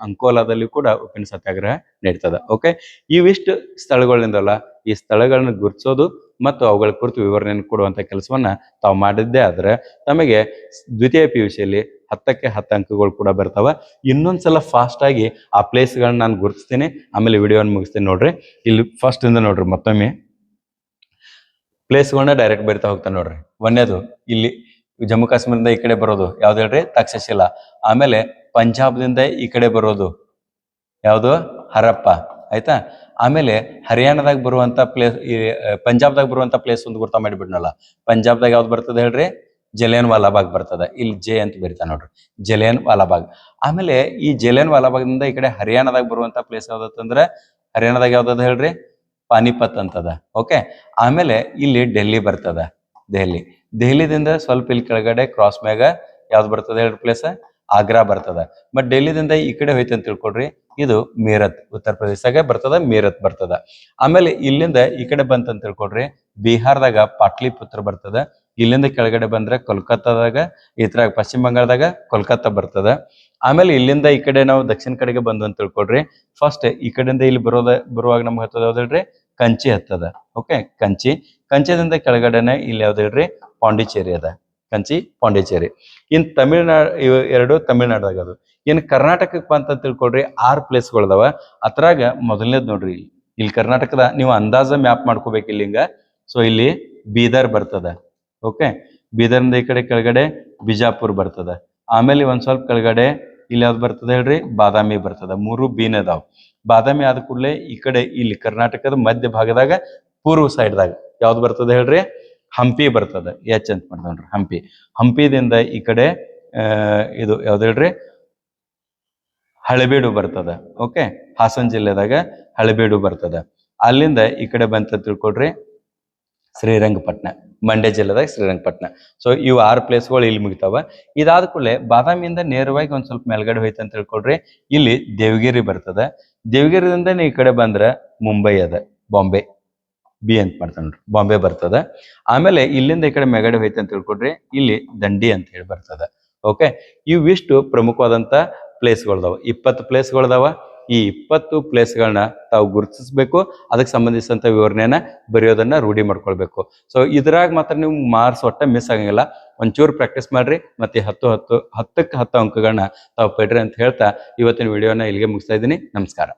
ಅಂಕೋಲಾದಲ್ಲಿ ಕೂಡ ಉಪ್ಪಿನ ಸತ್ಯಾಗ್ರಹ ನಡೀತದ. ಓಕೆ, ಇವಿಷ್ಟು ಸ್ಥಳಗಳಿಂದಲ್ಲ, ಈ ಸ್ಥಳಗಳನ್ನ ಗುರುತಿಸೋದು ಮತ್ತು ಅವುಗಳ ಕುರಿತು ವಿವರಣೆಯನ್ನು ಕೊಡುವಂತ ಕೆಲಸವನ್ನ ತಾವು ಮಾಡಿದ್ದೇ ಆದ್ರೆ ತಮಗೆ ದ್ವಿತೀಯ PUCಯಲ್ಲಿ 10ಕ್ಕೆ 10 ಅಂಕಗಳು ಕೂಡ ಬರ್ತಾವ. ಇನ್ನೊಂದ್ಸಲ ಫಾಸ್ಟ್ ಆಗಿ ಆ ಪ್ಲೇಸ್ಗಳನ್ನ ನಾನು ಗುರುತಿಸ್ತೀನಿ, ಆಮೇಲೆ ವಿಡಿಯೋನ ಮುಗಿಸ್ತೀನಿ. ನೋಡ್ರಿ, ಇಲ್ಲಿ ಫಸ್ಟ್ ಇಂದ ನೋಡ್ರಿ, ಮತ್ತೊಮ್ಮೆ ಪ್ಲೇಸ್ಗಳನ್ನ ಡೈರೆಕ್ಟ್ ಬರಿತಾ ಹೋಗ್ತಾನೆ ನೋಡ್ರಿ. ಒಂದೇದು ಇಲ್ಲಿ ಜಮ್ಮು ಕಾಶ್ಮೀರದಿಂದ ಈ ಕಡೆ ಬರೋದು ಯಾವ್ದು ಹೇಳ್ರಿ? ತಕ್ಷಶಿಲಾ. ಆಮೇಲೆ ಪಂಜಾಬ್ದಿಂದ ಈ ಕಡೆ ಬರೋದು ಯಾವುದು? ಹರಪ್ಪ. ಆಯ್ತಾ. ಆಮೇಲೆ ಹರಿಯಾಣದಾಗ ಬರುವಂತ ಪ್ಲೇಸ್, ಪಂಜಾಬ್ದಾಗ ಬರುವಂತ ಪ್ಲೇಸ್ ಒಂದು ಗುರ್ತ ಮಾಡಿಬಿಡ್ನಲ್ಲ. ಪಂಜಾಬ್ದಾಗ ಯಾವ್ದು ಬರ್ತದೆ ಹೇಳ್ರಿ? ಜಲಿಯನ್ ವಾಲಾಬಾಗ್ ಬರ್ತದ. ಇಲ್ಲಿ ಜೆ ಅಂತ ಬರೀತಾ ನೋಡ್ರಿ, ಜಲಿಯನ್ ವಾಲಾಬಾಗ್. ಆಮೇಲೆ ಈ ಜಲಿಯನ್ ವಾಲಾಬಾಗ್ನಿಂದ ಈ ಕಡೆ ಹರಿಯಾಣದಾಗ ಬರುವಂತ ಪ್ಲೇಸ್ ಯಾವ್ದಂದ್ರೆ, ಹರಿಯಾಣದಾಗ ಯಾವ್ದದ ಹೇಳ್ರಿ? ಪಾನಿಪತ್ ಅಂತದ. ಓಕೆ. ಆಮೇಲೆ ಇಲ್ಲಿ ಡೆಲ್ಲಿ ಬರ್ತದ, ದೆಹಲಿದಿಂದ ಸ್ವಲ್ಪ ಇಲ್ಲಿ ಕೆಳಗಡೆ ಕ್ರಾಸ್ ಮ್ಯಾಗ ಯಾವ್ದು ಬರ್ತದೆ ಹೇಳ್ರಿ ಪ್ಲೇಸ್? ಆಗ್ರಾ ಬರ್ತದ. ಬಟ್ ಡೆಲ್ಲಿದಿಂದ ಈ ಕಡೆ ಹೋಯ್ತು ಅಂತ ತಿಳ್ಕೊಡ್ರಿ, ಇದು ಮೀರತ್, ಉತ್ತರ ಪ್ರದೇಶದಾಗ ಬರ್ತದ, ಮೀರತ್ ಬರ್ತದ. ಆಮೇಲೆ ಇಲ್ಲಿಂದ ಈ ಕಡೆ ಬಂತಂತ ತಿಳ್ಕೊಡ್ರಿ, ಬಿಹಾರದಾಗ ಪಾಟ್ಲಿಪುತ್ರ ಬರ್ತದ. ಇಲ್ಲಿಂದ ಕೆಳಗಡೆ ಬಂದ್ರೆ ಕೋಲ್ಕತ್ತಾದಾಗ, ಇದ್ರಾಗ ಪಶ್ಚಿಮ ಬಂಗಾಳದಾಗ ಕೋಲ್ಕತ್ತಾ ಬರ್ತದ. ಆಮೇಲೆ ಇಲ್ಲಿಂದ ಈ ಕಡೆ ನಾವು ದಕ್ಷಿಣ ಕಡೆಗೆ ಬಂದು ಅಂತ ತಿಳ್ಕೊಡ್ರಿ, ಫಸ್ಟ್ ಈ ಕಡೆಯಿಂದ ಇಲ್ಲಿ ಬರುವಾಗ ನಮ್ಗೆ ಹತ್ತದ ಯಾವ್ದು ಹೇಳ್ರಿ? ಕಂಚಿ ಹತ್ತದ. ಓಕೆ, ಕಂಚಿದಿಂದ ಕೆಳಗಡೆನೆ ಇಲ್ಲಿ ಯಾವ್ದು ಹೇಳ್ರಿ? ಪಾಂಡಿಚೇರಿ ಅದ. ಕಂಚಿ, ಪಾಂಡಿಚೇರಿ. ಇನ್ ತಮಿಳ್ನಾಡು, ಇವು ಎರಡು ತಮಿಳ್ನಾಡಾಗ ಅದು. ಇನ್ ಕರ್ನಾಟಕಕ್ಕೆ ಬಂತ ತಿಳ್ಕೊಡ್ರಿ, 6 ಪ್ಲೇಸ್ಗಳದಾವ. ಅದ್ರಾಗ ಮೊದಲನೇದ್ ನೋಡ್ರಿ, ಇಲ್ಲಿ ಕರ್ನಾಟಕದ ನೀವು ಅಂದಾಜ ಮ್ಯಾಪ್ ಮಾಡ್ಕೋಬೇಕು ಇಲ್ಲಿಂಗ. ಸೊ ಇಲ್ಲಿ ಬೀದರ್ ಬರ್ತದ. ಓಕೆ, ಬೀದರ್ನಿಂದ ಈ ಕಡೆ ಕೆಳಗಡೆ ಬಿಜಾಪುರ್ ಬರ್ತದ. ಆಮೇಲೆ ಒಂದ್ ಸ್ವಲ್ಪ ಕೆಳಗಡೆ ಇಲ್ಲಿ ಯಾವ್ದು ಬರ್ತದೆ ಹೇಳ್ರಿ? ಬಾದಾಮಿ ಬರ್ತದ. 3 ಬೀನ್ ಅದಾವ್. ಬಾದಾಮಿ ಆದ ಕೂಡಲೇ ಈ ಕಡೆ ಇಲ್ಲಿ ಕರ್ನಾಟಕದ ಮಧ್ಯ ಭಾಗದಾಗ ಪೂರ್ವ ಸೈಡ್ದಾಗ ಯಾವ್ದು ಬರ್ತದೆ ಹೇಳ್ರಿ? ಹಂಪಿ ಬರ್ತದ. ಎಚ್ ಅಂತ ಮಾಡ್ದವ್ರಿ, ಹಂಪಿದಿಂದ ಈ ಕಡೆ ಇದು ಯಾವ್ದು ಹೇಳ್ರಿ? ಹಳೆಬೀಡು ಬರ್ತದ. ಓಕೆ, ಹಾಸನ ಜಿಲ್ಲೆದಾಗ ಹಳೆಬೀಡು ಬರ್ತದ. ಅಲ್ಲಿಂದ ಈ ಕಡೆ ಬಂತ ತಿಳ್ಕೊಡ್ರಿ, ಶ್ರೀರಂಗಪಟ್ಟಣ, ಮಂಡ್ಯ ಜಿಲ್ಲೆದಾಗ ಶ್ರೀರಂಗಪಟ್ಟಣ. ಸೊ ಇವು 6 ಪ್ಲೇಸ್ಗಳು ಇಲ್ಲಿ ಮುಗಿತಾವ. ಇದಾದ ಕೂಡಲೇ ಬಾದಾಮಿಯಿಂದ ನೇರವಾಗಿ ಒಂದ್ ಸ್ವಲ್ಪ ಮೇಲ್ಗಡೆ ಹೋಯ್ತು ಅಂತ ತಿಳ್ಕೊಡ್ರಿ, ಇಲ್ಲಿ ದೇವಗಿರಿ ಬರ್ತದ. ದೇವಗಿರಿದಿಂದ ಈ ಕಡೆ ಬಂದ್ರ ಮುಂಬೈ ಅದ, ಬಾಂಬೆ, ಬಿ ಅಂತ ಮಾಡ್ತಾನೆ, ಬಾಂಬೆ ಬರ್ತದ. ಆಮೇಲೆ ಇಲ್ಲಿಂದ ಈ ಕಡೆ ಮೆಗಡೆ ಹೋಯ್ತು ಅಂತ ತಿಳ್ಕೊಡ್ರಿ, ಇಲ್ಲಿ ದಂಡಿ ಅಂತ ಹೇಳಿ ಬರ್ತದ. ಓಕೆ, ಇವಿಷ್ಟು ಪ್ರಮುಖವಾದಂತ ಪ್ಲೇಸ್ಗಳದಾವ. 20 ಪ್ಲೇಸ್ಗಳದಾವ. ಈ 20 ಪ್ಲೇಸ್ಗಳನ್ನ ತಾವು ಗುರುತಿಸ್ಬೇಕು. ಅದಕ್ಕೆ ಸಂಬಂಧಿಸಿದಂತ ವಿವರಣೆಯನ್ನ ಬರೆಯೋದನ್ನ ರೂಢಿ ಮಾಡ್ಕೊಳ್ಬೇಕು. ಸೊ ಇದ್ರಾಗ ಮಾತ್ರ ನೀವು ಮಾರ್ಕ್ಸ್ ಒಟ್ಟ ಮಿಸ್ ಆಗಂಗಿಲ್ಲ. ಒಂಚೂರು ಪ್ರಾಕ್ಟೀಸ್ ಮಾಡ್ರಿ, ಮತ್ತೆ 10ಕ್ಕೆ 10 ಅಂಕಗಳನ್ನ ತಾವು ಪಡ್ರಿ ಅಂತ ಹೇಳ್ತಾ ಇವತ್ತಿನ ವಿಡಿಯೋನ ಇಲ್ಲಿಗೆ ಮುಗಿಸ್ತಾ ಇದ್ದೀನಿ. ನಮಸ್ಕಾರ.